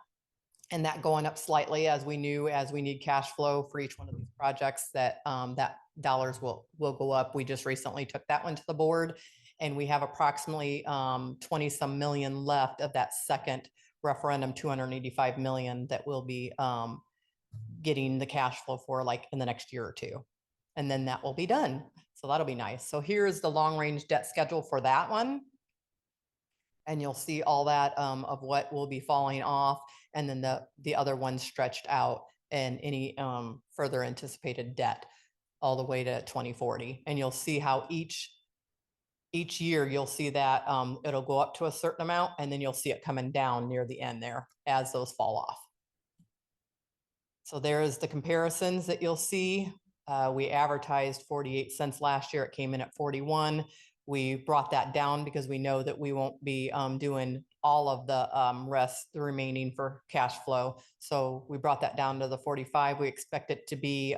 And that going up slightly as we need cash flow for each one of these projects, that that dollars will go up. We just recently took that one to the board, and we have approximately 20 some million left of that second referendum, 285 million, that will be getting the cash flow for like in the next year or two. And then that will be done. So that'll be nice. So here's the long range debt schedule for that one. And you'll see all that of what will be falling off, and then the other ones stretched out, and any further anticipated debt all the way to 2040. And you'll see how each year you'll see that it'll go up to a certain amount, and then you'll see it coming down near the end there as those fall off. So there's the comparisons that you'll see. We advertised 48 cents last year. It came in at 41. We brought that down because we know that we won't be doing all of the the remaining for cash flow. So we brought that down to the 45. We expect it to be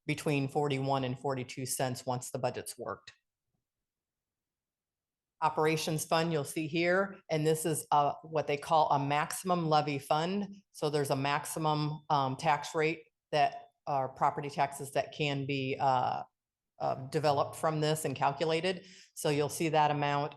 between 41 and 42 cents once the budget's worked. Operations fund, you'll see here, and this is what they call a maximum levy fund. So there's a maximum tax rate that are property taxes that can be developed from this and calculated. So you'll see that amount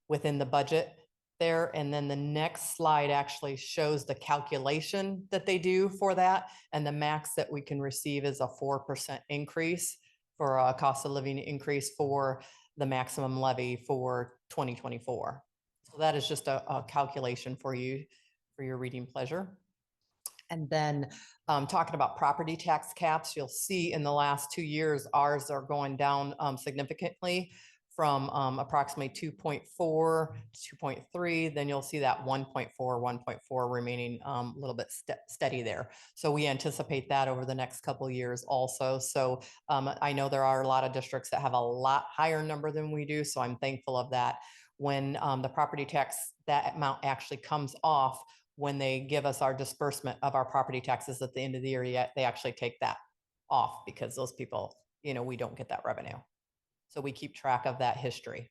within the budget there. And then the next slide actually shows the calculation that they do for that. And the max that we can receive is a 4% increase for a cost of living increase for the maximum levy for 2024. So that is just a calculation for you, for your reading pleasure. And then talking about property tax caps, you'll see in the last 2 years, ours are going down significantly from approximately 2.4 to 2.3, then you'll see that 1.4, 1.4 remaining a little bit steady there. So we anticipate that over the next couple of years also. So I know there are a lot of districts that have a lot higher number than we do, so I'm thankful of that. When the property tax, that amount actually comes off, when they give us our disbursement of our property taxes at the end of the year, yet they actually take that off because those people, we don't get that revenue. So we keep track of that history.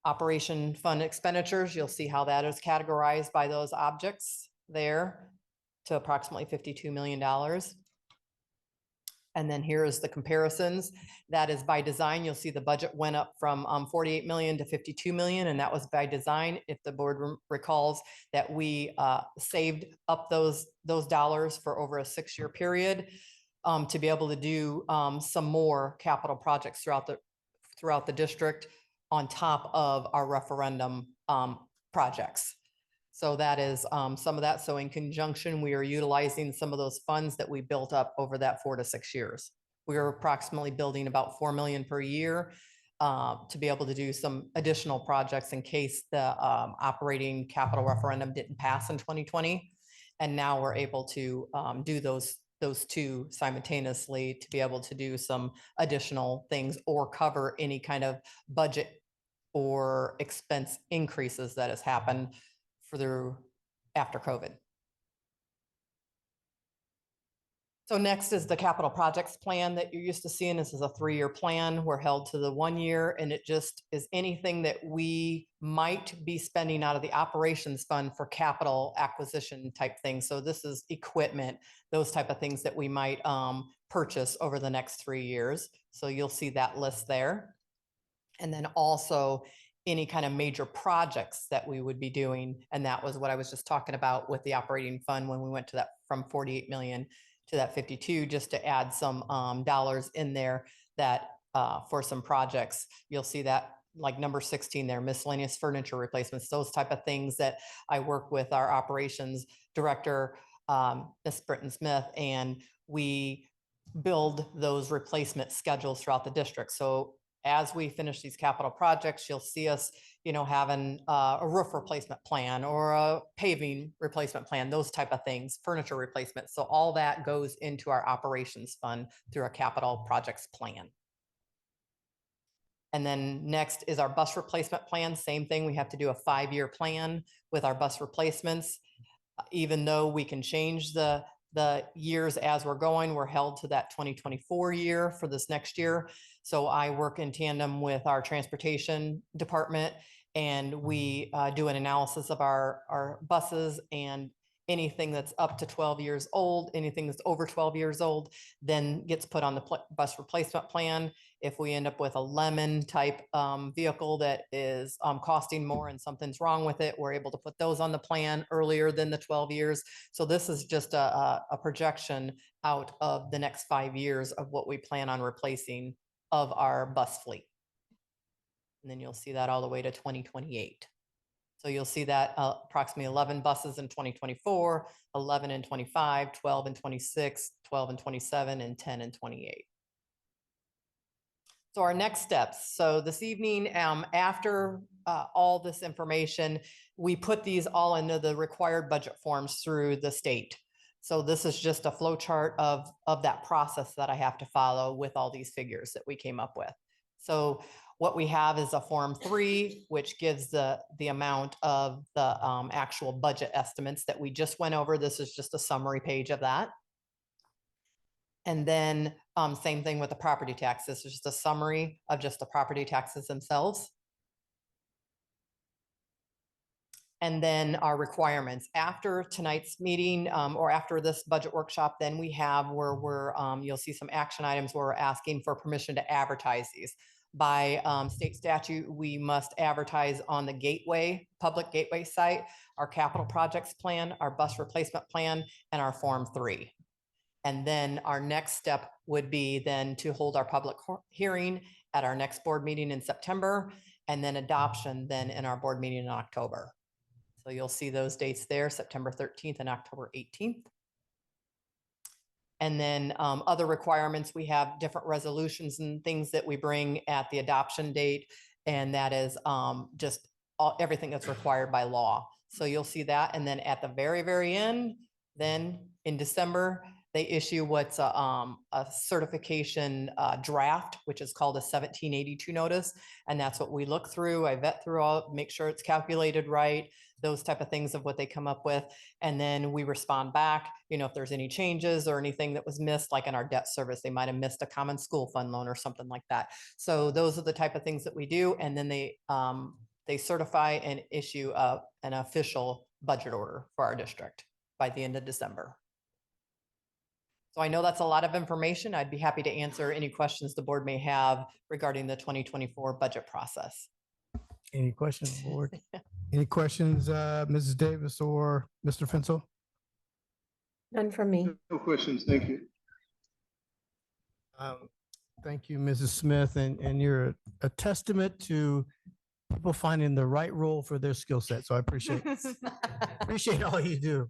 Operation fund expenditures, you'll see how that is categorized by those objects there to approximately $52 million. And then here is the comparisons. That is by design. You'll see the budget went up from 48 million to 52 million, and that was by design. If the board recalls that we saved up those dollars for over a 6-year period to be able to do some more capital projects throughout the district on top of our referendum projects. So that is some of that. So in conjunction, we are utilizing some of those funds that we built up over that 4 to 6 years. We are approximately building about 4 million per year to be able to do some additional projects in case the operating capital referendum didn't pass in 2020. And now we're able to do those two simultaneously to be able to do some additional things or cover any kind of budget or expense increases that has happened after COVID. So next is the capital projects plan that you're used to seeing. This is a 3-year plan. We're held to the 1 year, and it just is anything that we might be spending out of the operations fund for capital acquisition type things. So this is equipment, those type of things that we might purchase over the next 3 years. So you'll see that list there. And then also any kind of major projects that we would be doing. And that was what I was just talking about with the operating fund when we went to that from 48 million to that 52, just to add some dollars in there that for some projects. You'll see that like number 16 there, miscellaneous furniture replacements, those type of things that I work with our operations director, Ms. Britton Smith, and we build those replacement schedules throughout the district. So as we finish these capital projects, you'll see us, having a roof replacement plan or a paving replacement plan, those type of things, furniture replacement. So all that goes into our operations fund through a capital projects plan. And then next is our bus replacement plan. Same thing. We have to do a 5-year plan with our bus replacements. Even though we can change the years as we're going, we're held to that 2024 year for this next year. So I work in tandem with our transportation department, and we do an analysis of our buses, and anything that's up to 12 years old, anything that's over 12 years old, then gets put on the bus replacement plan. If we end up with a lemon type vehicle that is costing more and something's wrong with it, we're able to put those on the plan earlier than the 12 years. So this is just a projection out of the next 5 years of what we plan on replacing of our bus fleet. And then you'll see that all the way to 2028. So you'll see that approximately 11 buses in 2024, 11 in 25, 12 in 26, 12 in 27, and 10 in 28. So our next steps. So this evening, after all this information, we put these all into the required budget forms through the state. So this is just a flow chart of that process that I have to follow with all these figures that we came up with. So what we have is a Form 3, which gives the amount of the actual budget estimates that we just went over. This is just a summary page of that. And then same thing with the property tax. This is just a summary of just the property taxes themselves. And then our requirements. After tonight's meeting or after this budget workshop, then we have where you'll see some action items where we're asking for permission to advertise these. By state statute, we must advertise on the gateway, public gateway site, our capital projects plan, our bus replacement plan, and our Form 3. And then our next step would be then to hold our public hearing at our next board meeting in September, and then adoption then in our board meeting in October. So you'll see those dates there, September 13th and October 18th. And then other requirements, we have different resolutions and things that we bring at the adoption date. And that is just everything that's required by law. So you'll see that. And then at the very, very end, then in December, they issue what's a certification draft, which is called a 1782 notice. And that's what we look through. I vet through all, make sure it's calculated right, those type of things of what they come up with. And then we respond back, if there's any changes or anything that was missed, like in our debt service, they might have missed a common school fund loan or something like that. So those are the type of things that we do. And then they certify and issue an official budget order for our district by the end of December. So I know that's a lot of information. I'd be happy to answer any questions the board may have regarding the 2024 budget process. Any questions, board? Any questions, Mrs. Davis or Mr. Fensel? None from me. No questions, thank you. Thank you, Mrs. Smith, and you're a testament to people finding the right role for their skill set. So I appreciate all you do.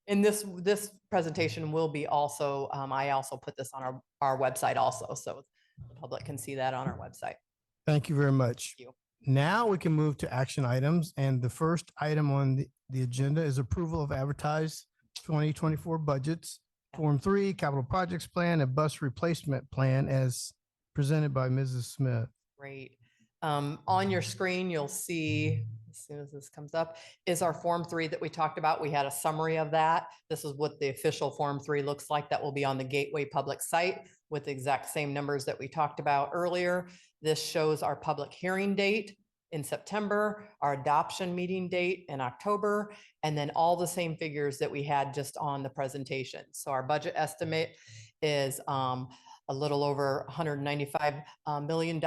And this presentation will be also, I also put this on our website also, so the public can see that on our website. Thank you very much. Thank you. Now we can move to action items, and the first item on the agenda is approval of advertised 2024 budgets, Form 3, Capital Projects Plan, and Bus Replacement Plan as presented by Mrs. Smith. Great. On your screen, you'll see, as soon as this comes up, is our Form 3 that we talked about. We had a summary of that. This is what the official Form 3 looks like. That will be on the Gateway public site with the exact same numbers that we talked about earlier. This shows our public hearing date in September, our adoption meeting date in October, and then all the same figures that we had just on the presentation. So our budget estimate is a little over $195 billion.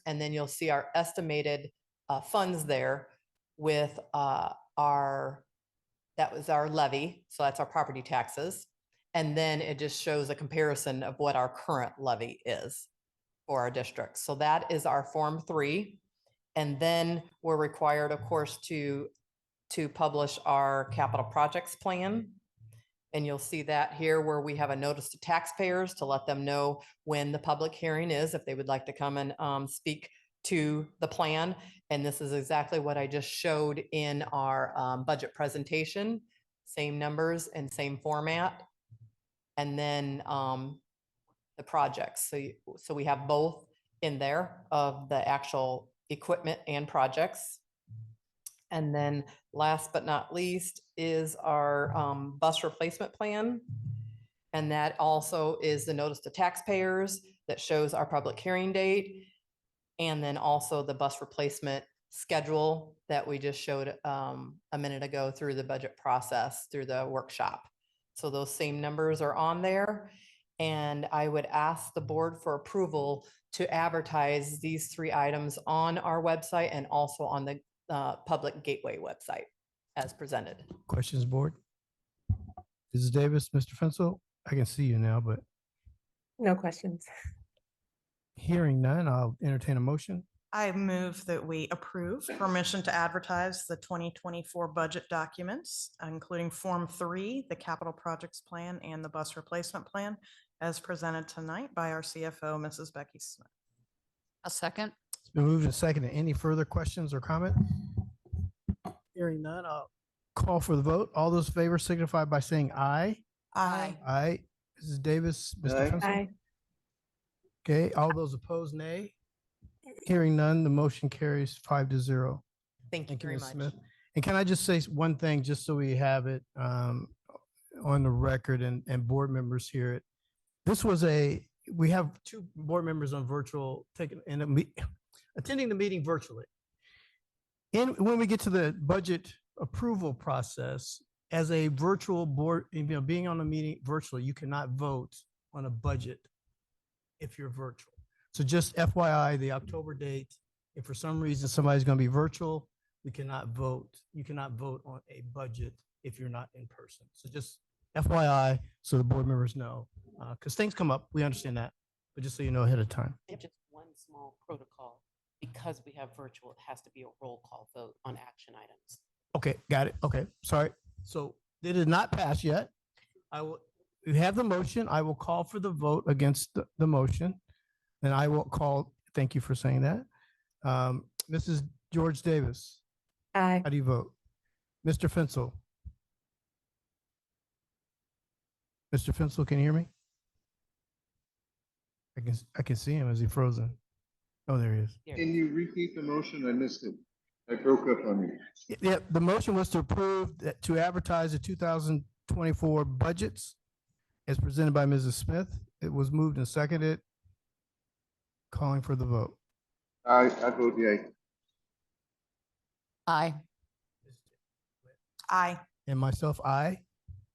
And then you'll see our estimated funds there with that was our levy. So that's our property taxes. And then it just shows a comparison of what our current levy is for our district. So that is our Form 3. And then we're required, of course, to publish our capital projects plan. And you'll see that here where we have a notice to taxpayers to let them know when the public hearing is, if they would like to come and speak to the plan. And this is exactly what I just showed in our budget presentation, same numbers and same format. And then the projects. So we have both in there of the actual equipment and projects. And then last but not least is our bus replacement plan. And that also is the notice to taxpayers that shows our public hearing date. And then also the bus replacement schedule that we just showed a minute ago through the budget process, through the workshop. So those same numbers are on there. And I would ask the board for approval to advertise these 3 items on our website and also on the public Gateway website as presented. Questions, board? Mrs. Davis, Mr. Fensel, I can see you now, but No questions. hearing none, I'll entertain a motion. I move that we approve permission to advertise the 2024 budget documents, including Form 3, the capital projects plan, and the bus replacement plan as presented tonight by our CFO, Mrs. Becky Smith. A second? It's been moved and seconded. Any further questions or comment? Hearing none, I'll call for the vote. All those in favor signify by saying aye. Aye. Aye. Mrs. Davis, Mr. Aye. Fensel? Aye. Okay, all those opposed, nay. Hearing none, the motion carries 5-0. Thank you Thank you, very Ms. much. Smith. And can I just say one thing, just so we have it on the record and board members hear it? This was we have 2 board members on virtual attending the meeting virtually. And when we get to the budget approval process, as a virtual board, being on a meeting virtually, you cannot vote on a budget if you're virtual. So just FYI, the October date, if for some reason somebody's going to be virtual, we cannot vote. You cannot vote on a budget if you're not in person. So just FYI, so the board members know, because things come up. We understand that, but just so you know ahead of time. Just one small protocol, because we have virtual, it has to be a roll call vote on action items. Okay, got it. Okay, sorry. So it is not passed yet. you have the motion. I will call for the vote against the motion. And I will call, thank you for saying that. Mrs. George Davis, Aye. how do you vote? Mr. Finsel? Mr. Finsel, can you hear me? I can see him. Is he frozen? Oh, there he is. Can you repeat the motion? I missed it. I broke up on you. Yeah, the motion was to approve to advertise the 2024 budgets as presented by Mrs. Smith. It was moved and seconded. Calling for the vote. I vote yay. Aye. Aye. And myself, aye.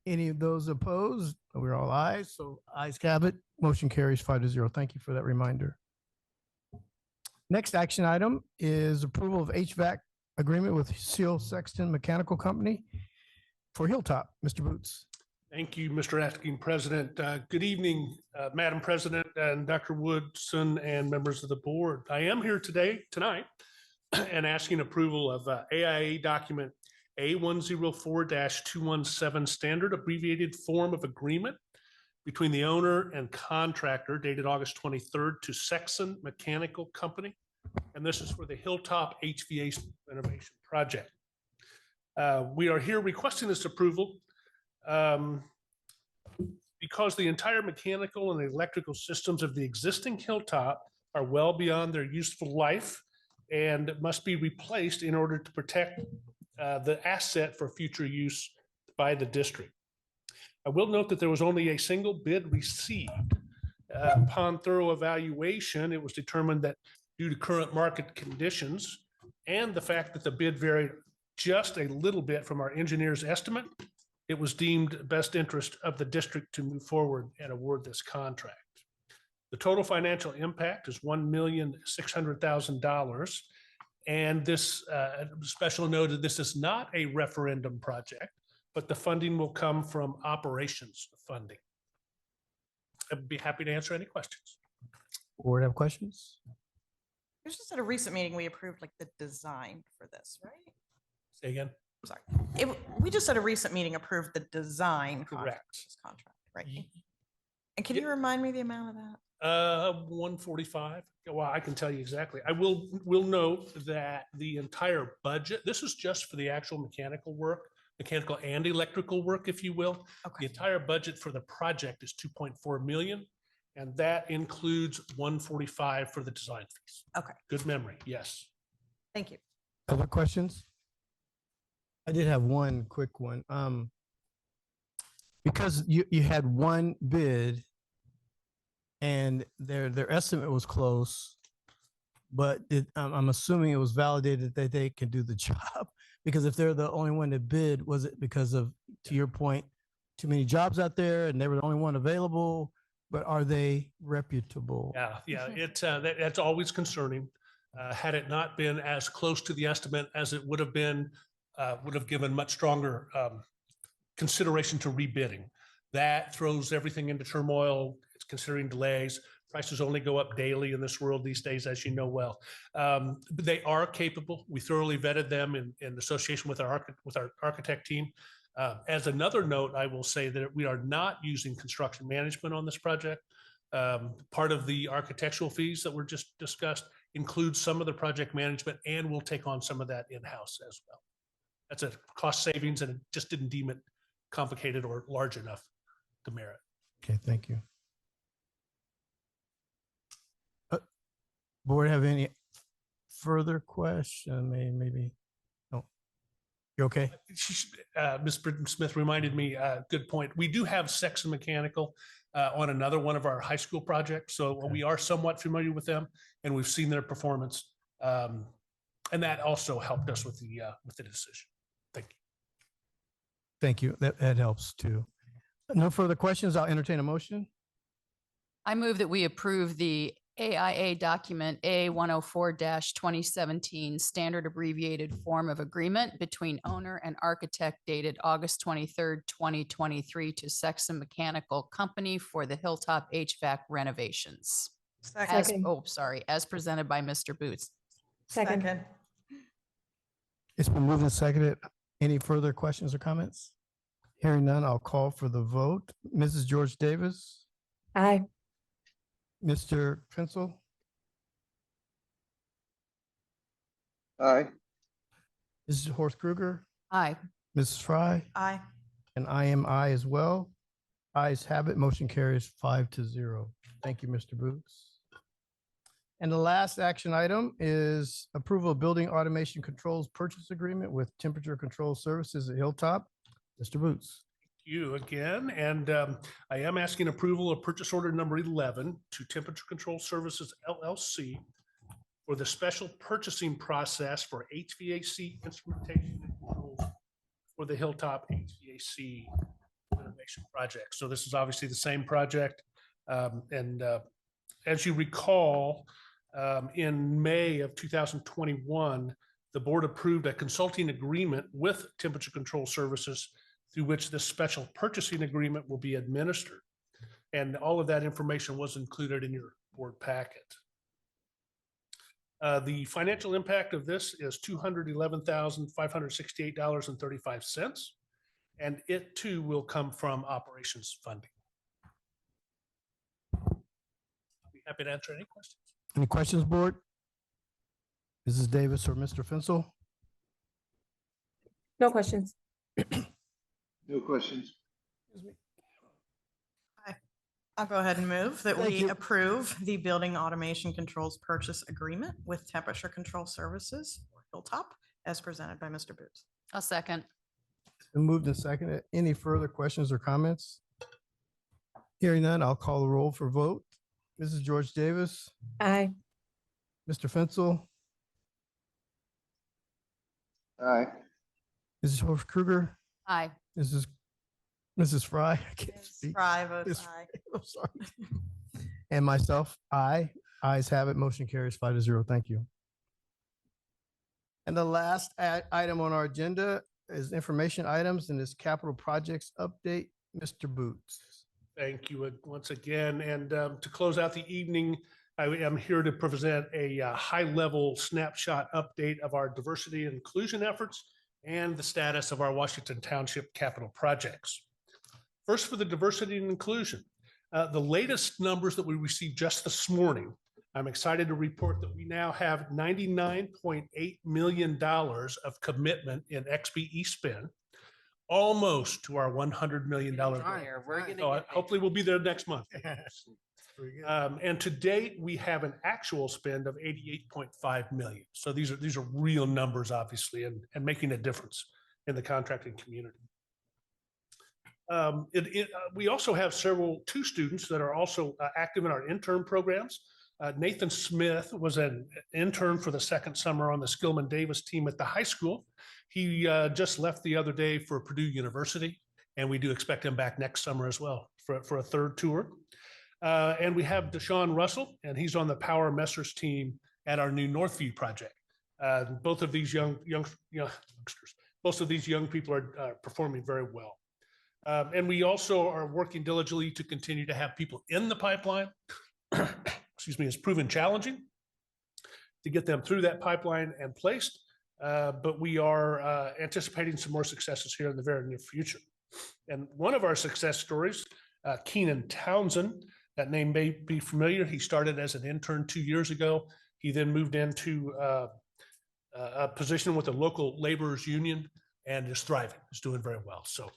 Any of those opposed? We're all ayes, so ayes have it. Motion carries 5-0. Thank you for that reminder. Next action item is approval of HVAC agreement with Seal Sexton Mechanical Company for Hilltop. Mr. Boots. Thank you, Mr. Acting President. Good evening, Madam President and Dr. Woodson and members of the board. I am here tonight, and asking approval of AIA document A104-217 standard abbreviated form of agreement between the owner and contractor dated August 23rd to Sexton Mechanical Company. And this is for the Hilltop HVAC renovation project. We are here requesting this approval because the entire mechanical and electrical systems of the existing Hilltop are well beyond their useful life and must be replaced in order to protect the asset for future use by the district. I will note that there was only a single bid received. Upon thorough evaluation, it was determined that due to current market conditions and the fact that the bid varied just a little bit from our engineer's estimate, it was deemed best interest of the district to move forward and award this contract. The total financial impact is $1,600,000. And this special noted, this is not a referendum project, but the funding will come from operations funding. I'd be happy to answer any questions. Board have questions? It was just at a recent meeting, we approved like the design for this, right? Say again. Sorry. We just at a recent meeting approved the design Correct. contract, right? And can you remind me the amount of that? 145. Well, I can tell you exactly. I will note that the entire budget, this is just for the actual mechanical and electrical work, if you will. The Okay, entire budget for the project is 2.4 million, and that includes 145 for the design fees. okay. Good memory. Yes. Thank you. Other questions? I did have one quick one. Because you had one bid and their estimate was close, but I'm assuming it was validated that they can do the job. Because if they're the only one that bid, was it because of, to your point, too many jobs out there and they were the only one available? But are they reputable? Yeah. That's always concerning. Had it not been as close to the estimate as it would have been, would have given much stronger consideration to rebidding. That throws everything into turmoil. It's considering delays. Prices only go up daily in this world these days, as you know well. But they are capable. We thoroughly vetted them in association with our architect team. As another note, I will say that we are not using construction management on this project. Part of the architectural fees that were just discussed includes some of the project management, and we'll take on some of that in-house as well. That's a cost savings, and it just didn't deem it complicated or large enough to merit. Okay, thank you. Board have any further question? Maybe. No. You okay? Ms. Britton Smith reminded me, good point. We do have Sexton Mechanical on another one of our high school projects. So Okay. we are somewhat familiar with them, and we've seen their performance. And that also helped us with the decision. Thank you. Thank you. That helps too. No further questions. I'll entertain a motion. I move that we approve the AIA document A104-2017 standard abbreviated form of agreement between owner and architect dated August 23rd, 2023 to Sexton Mechanical Company for the Hilltop HVAC renovations. Second. As presented by Mr. Boots. It's been moved and seconded. Any further questions or comments? Hearing none, I'll call for the vote. Mrs. George Davis, Aye. Mr. Fensel, Aye. Mrs. Horst Kruger, Aye. Mrs. Fry, Aye. and I am I as well. Ayes have it. Motion carries 5-0. Thank you, Mr. Boots. And the last action item is approval of building automation controls purchase agreement with Temperature Control Services at Hilltop. Mr. Boots. You again, and I am asking approval of purchase order number 11 to Temperature Control Services LLC for the special purchasing process for HVAC instrumentation and controls for the Hilltop HVAC renovation project. So this is obviously the same project. And as you recall, in May of 2021, the board approved a consulting agreement with Temperature Control Services through which this special purchasing agreement will be administered. And all of that information was included in your board packet. The financial impact of this is $211,568.35. And it too will come from operations funding. I'll be happy to answer any questions. Any questions, board? Mrs. Davis or Mr. Fensel? No questions. No questions. I'll go ahead and move that Thank we you. approve the building automation controls purchase agreement with Temperature Control Services for Hilltop as presented by Mr. Boots. I'll second. Been moved and seconded. Any further questions or comments? Hearing none, I'll call the roll for vote. Mrs. George Davis, Aye. Mr. Fensel, Aye. Mrs. Horst Kruger, Aye. Mrs. Fry. I can't speak. Fry votes Ms. aye. I'm sorry. And myself, aye. Ayes have it. Motion carries 5-0. Thank you. And the last item on our agenda is information items and this capital projects update. Mr. Boots. Thank you once again. And to close out the evening, I am here to present a high-level snapshot update of our diversity and inclusion efforts and the status of our Washington Township capital projects. First, for the diversity and inclusion, the latest numbers that we received just this morning, I'm excited to report that we now have $99.8 million of commitment in XBE spend, almost to our $100 million goal. So hopefully we'll be there next month. And to date, we have an actual spend of 88.5 million. So these are real numbers, obviously, and making a difference in the contracting community. We also have two students that are also active in our intern programs. Nathan Smith was an intern for the second summer on the Skillman Davis team at the high school. He just left the other day for Purdue University, and we do expect him back next summer as well for a third tour. And we have Deshaun Russell, and he's on the Power Messers team at our new Northview project. Both of these youngsters, both of these young people are performing very well. And we also are working diligently to continue to have people in the pipeline. Excuse me, it's proven challenging to get them through that pipeline and placed, but we are anticipating some more successes here in the very near future. And one of our success stories, Keenan Townsend, that name may be familiar. He started as an intern 2 years ago. He then moved into a position with the local laborers union and is thriving, is doing very well. So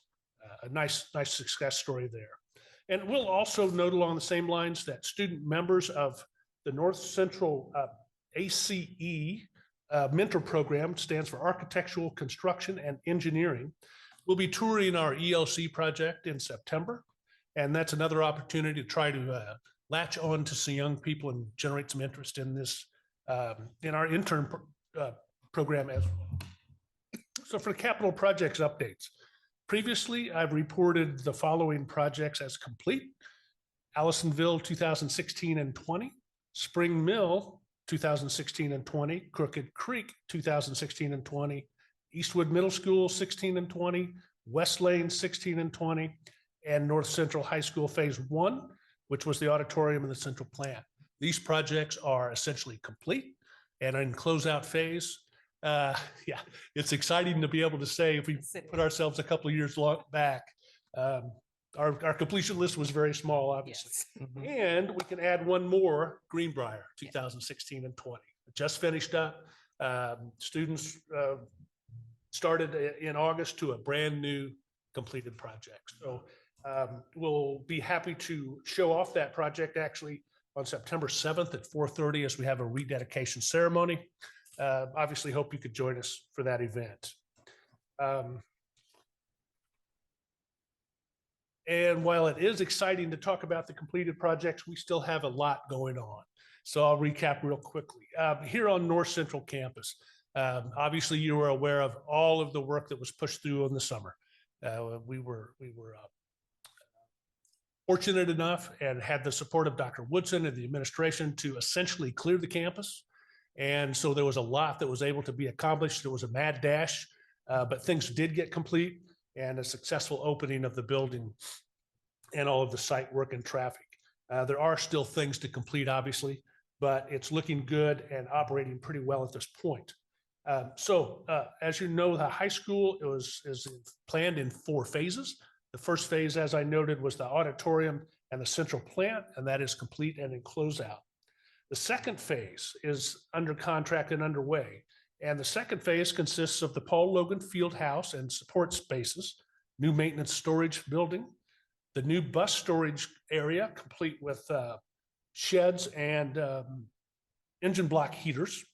a nice success story there. And we'll also note along the same lines that student members of the North Central ACE mentor program, stands for Architectural Construction and Engineering, will be touring our ELC project in September. And that's another opportunity to try to latch on to some young people and generate some interest in this, in our intern program as well. So for capital projects updates, previously I've reported the following projects as complete: Allisonville 2016 and 20, Spring Mill 2016 and 20, Crooked Creek 2016 and 20, Eastwood Middle School 16 and 20, West Lane 16 and 20, and North Central High School Phase 1, which was the auditorium and the central plant. These projects are essentially complete and in closeout phase. Yeah, it's exciting to be able to say if we Yes, it put is. ourselves a couple of years back, our completion list was very small, obviously. Yes. And we can add one more, Greenbrier, 2016 and 20. Just finished up. Students started in August to a brand new completed project. So we'll be happy to show off that project actually on September 7th at 4:30 as we have a rededication ceremony. Obviously, hope you could join us for that event. And while it is exciting to talk about the completed projects, we still have a lot going on. So I'll recap real quickly. Here on North Central Campus, obviously you were aware of all of the work that was pushed through in the summer. We were fortunate enough and had the support of Dr. Woodson and the administration to essentially clear the campus. And so there was a lot that was able to be accomplished. There was a mad dash, but things did get complete and a successful opening of the building and all of the site work and traffic. There are still things to complete, obviously, but it's looking good and operating pretty well at this point. So as you know, the high school is planned in 4 phases. The first phase, as I noted, was the auditorium and the central plant, and that is complete and in closeout. The second phase is under contract and underway. And the second phase consists of the Paul Logan Field House and support spaces, new maintenance storage building, the new bus storage area, complete with sheds and engine block heaters,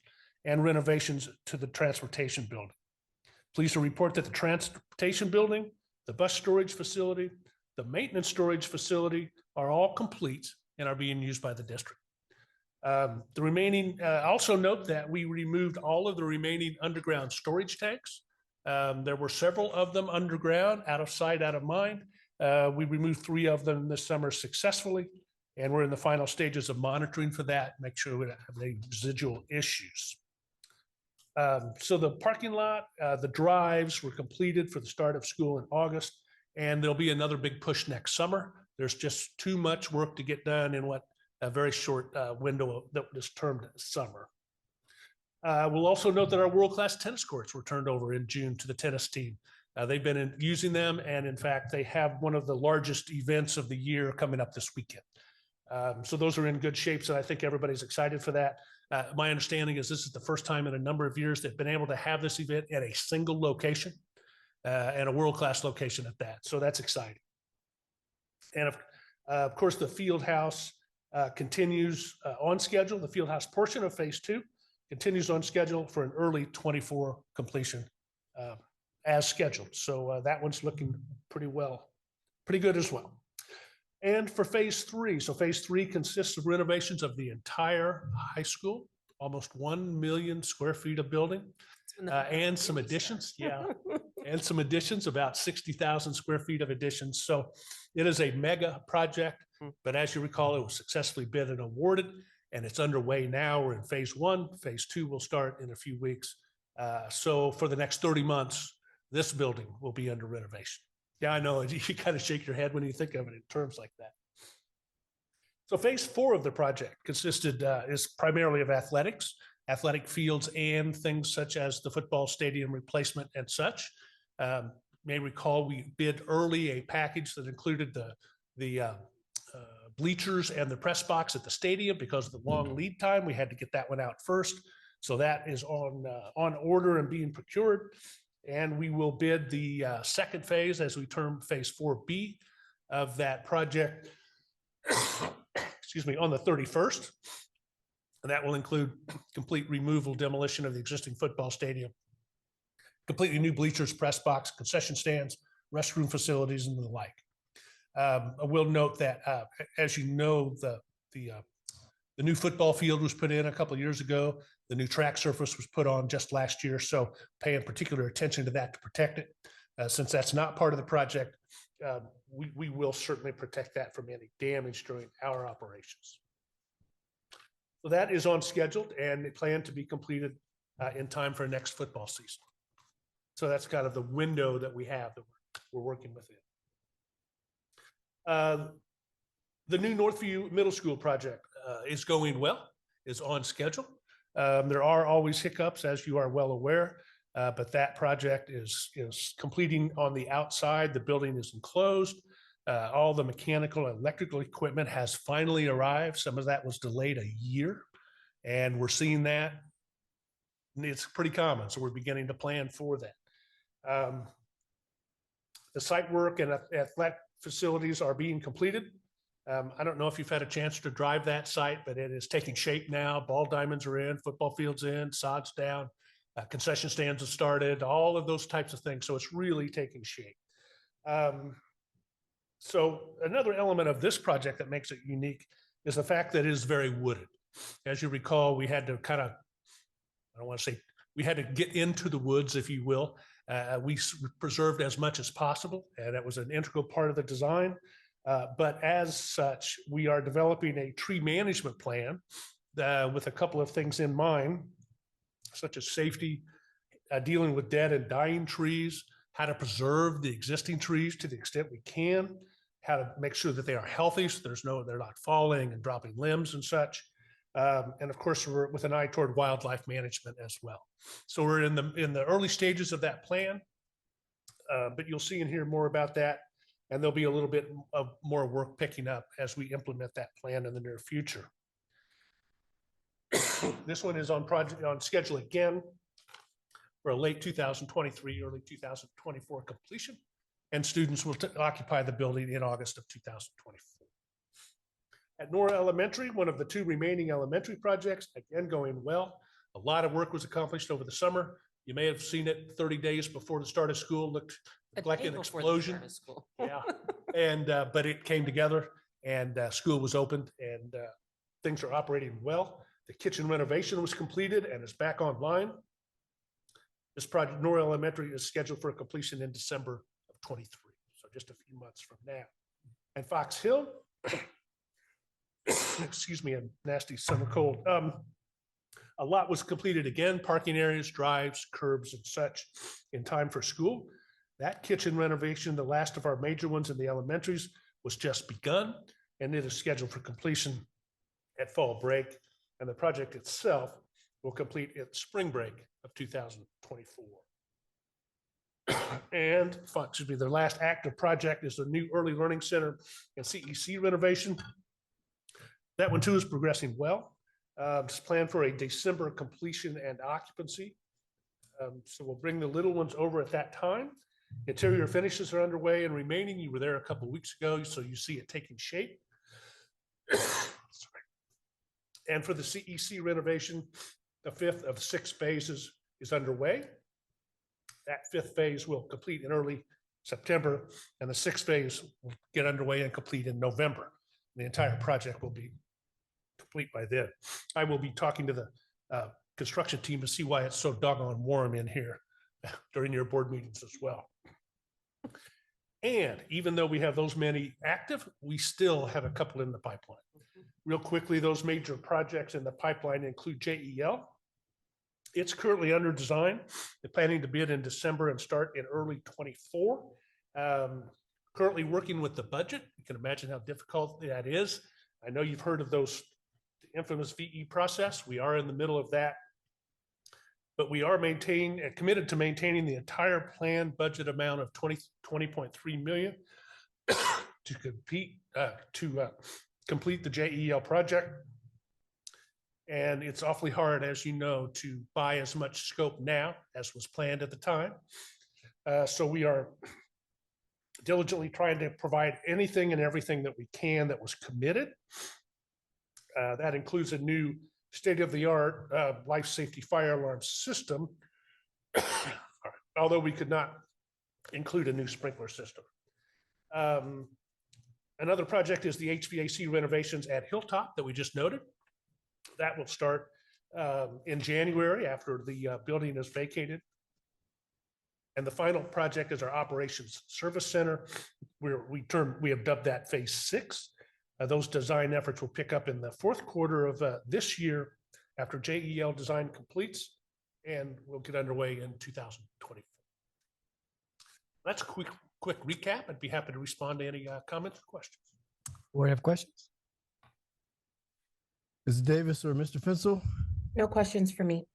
and renovations to the transportation building. Pleased to report that the transportation building, the bus storage facility, the maintenance storage facility are all complete and are being used by the district. The remaining, also note that we removed all of the remaining underground storage tanks. There were several of them underground, out of sight, out of mind. We removed 3 of them this summer successfully, and we're in the final stages of monitoring for that, make sure we don't have any residual issues. So the parking lot, the drives were completed for the start of school in August, and there'll be another big push next summer. There's just too much work to get done in what a very short window that is termed summer. We'll also note that our world-class tennis courts were turned over in June to the tennis team. They've been using them, and in fact, they have one of the largest events of the year coming up this weekend. So those are in good shape, so I think everybody's excited for that. My understanding is this is the first time in a number of years they've been able to have this event at a single location and a world-class location at that. So that's exciting. And of course, the field house continues on schedule. The field house portion of phase 2 continues on schedule for an early 24 completion as scheduled. So that one's looking pretty good as well. And for phase 3, so phase 3 consists of renovations of the entire high school, almost 1 million square feet of building, and some additions. Yeah, and some additions, about 60,000 square feet of additions. So it is a mega project, but as you recall, it was successfully bid and awarded, and it's underway now. We're in phase 1. Phase 2 will start in a few weeks. So for the next 30 months, this building will be under renovation. Yeah, I know. You kind of shake your head when you think of it in terms like that. So phase 4 of the project is primarily of athletics, athletic fields, and things such as the football stadium replacement and such. May recall we bid early a package that included the bleachers and the press box at the stadium because of the long lead time. We had to get that one out first. So that is on order and being procured. And we will bid the second phase, as we term phase 4B of that project, excuse me, on the 31st. And that will include complete removal, demolition of the existing football stadium, completely new bleachers, press box, concession stands, restroom facilities, and the like. I will note that, as you know, the new football field was put in a couple of years ago. The new track surface was put on just last year, so paying particular attention to that to protect it. Since that's not part of the project, we will certainly protect that from any damage during our operations. So that is on schedule and planned to be completed in time for next football season. So that's kind of the window that we have that we're working within. The new Northview Middle School project is going well, is on schedule. There are always hiccups, as you are well aware, but that project is completing on the outside. The building is enclosed. All the mechanical and electrical equipment has finally arrived. Some of that was delayed a year, and we're seeing that. It's pretty common, so we're beginning to plan for that. The site work and athletic facilities are being completed. I don't know if you've had a chance to drive that site, but it is taking shape now. Ball diamonds are in, football fields in, sod's down, concession stands have started, all of those types of things. So it's really taking shape. So another element of this project that makes it unique is the fact that it is very wooded. As you recall, we had to kind of, I don't want to say, we had to get into the woods, if you will. We preserved as much as possible, and that was an integral part of the design. But as such, we are developing a tree management plan with a couple of things in mind, such as safety, dealing with dead and dying trees, how to preserve the existing trees to the extent we can, how to make sure that they are healthy, so they're not falling and dropping limbs and such. And of course, we're with an eye toward wildlife management as well. So we're in the early stages of that plan, but you'll see and hear more about that. And there'll be a little bit of more work picking up as we implement that plan in the near future. This one is on schedule again for a late 2023, early 2024 completion, and students will occupy the building in August of 2024. At Nora Elementary, one of the two remaining elementary projects, again going well. A lot of work was accomplished over the summer. You may have seen it 30 days before the start of school. Looked like an explosion. Yeah, and but it came together, and school was opened, and things are operating well. The kitchen renovation was completed and is back online. This project, Nora Elementary, is scheduled for completion in December of 23, so just a few months from now. And Fox Hill, excuse me, a nasty summer cold. A lot was completed again, parking areas, drives, curbs, and such in time for school. That kitchen renovation, the last of our major ones in the elementaries, was just begun, and it is scheduled for completion at fall break. And the project itself will complete at spring break of 2024. And excuse me, the last active project is the new Early Learning Center and CEC renovation. That one too is progressing well. It's planned for a December completion and occupancy. So we'll bring the little ones over at that time. Interior finishes are underway and remaining. You were there a couple of weeks ago, so you see it taking shape. And for the CEC renovation, the fifth of 6 phases is underway. That 5th phase will complete in early September, and the 6th phase will get underway and complete in November. The entire project will be complete by then. I will be talking to the construction team to see why it's so doggone warm in here during your board meetings as well. And even though we have those many active, we still have a couple in the pipeline. Real quickly, those major projects in the pipeline include JEL. It's currently under design. They're planning to bid in December and start in early 24. Currently working with the budget. You can imagine how difficult that is. I know you've heard of those, the infamous VE process. We are in the middle of that. But we are committed to maintaining the entire planned budget amount of $20.3 million to complete the JEL project. And it's awfully hard, as you know, to buy as much scope now as was planned at the time. So we are diligently trying to provide anything and everything that we can that was committed. That includes a new state-of-the-art life safety fire alarm system, although we could not include a new sprinkler system. Another project is the HVAC renovations at Hilltop that we just noted. That will start in January after the building is vacated. And the final project is our Operations Service Center, where we have dubbed that Phase 6. Those design efforts will pick up in the 4th quarter of this year after JEL design completes, and we'll get underway in 2024. That's a quick recap. I'd be happy to respond to any comments or questions. Do we have questions? Ms. Davis or Mr. Fensel? No questions for me.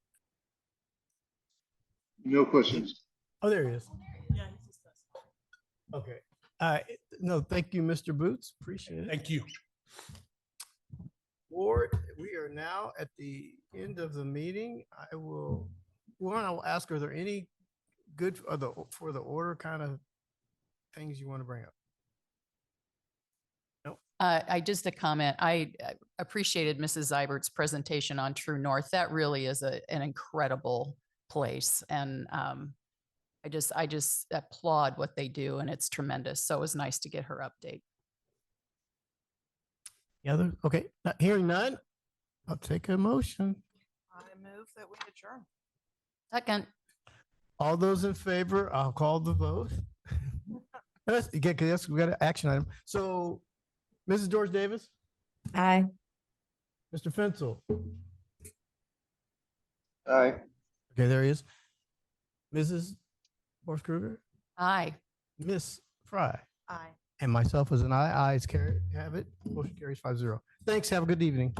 No questions. Oh, there he is. Okay. No, thank you, Mr. Boots. Appreciate it. Thank you. Board, we are now at the end of the meeting. I will ask, are there any good for the order kind of things you want to bring up? I just a comment. I appreciated Mrs. Zeibert's presentation on True North. That really is an incredible place. And I just applaud what they do and it's tremendous. So it was nice to get her update. The other, okay, not hearing none, I'll take a motion. I move that we adjourn. Second. All those in favor, I'll call the vote. Again, because we got an action item. So, Mrs. George Davis, Aye. Mr. Fensel. Aye. Okay, there he is. Mrs. Morse Kruger, Aye. Miss Fry, Aye. and myself as an aye. Ayes have it. Motion carries 5-0. Thanks. Have a good evening.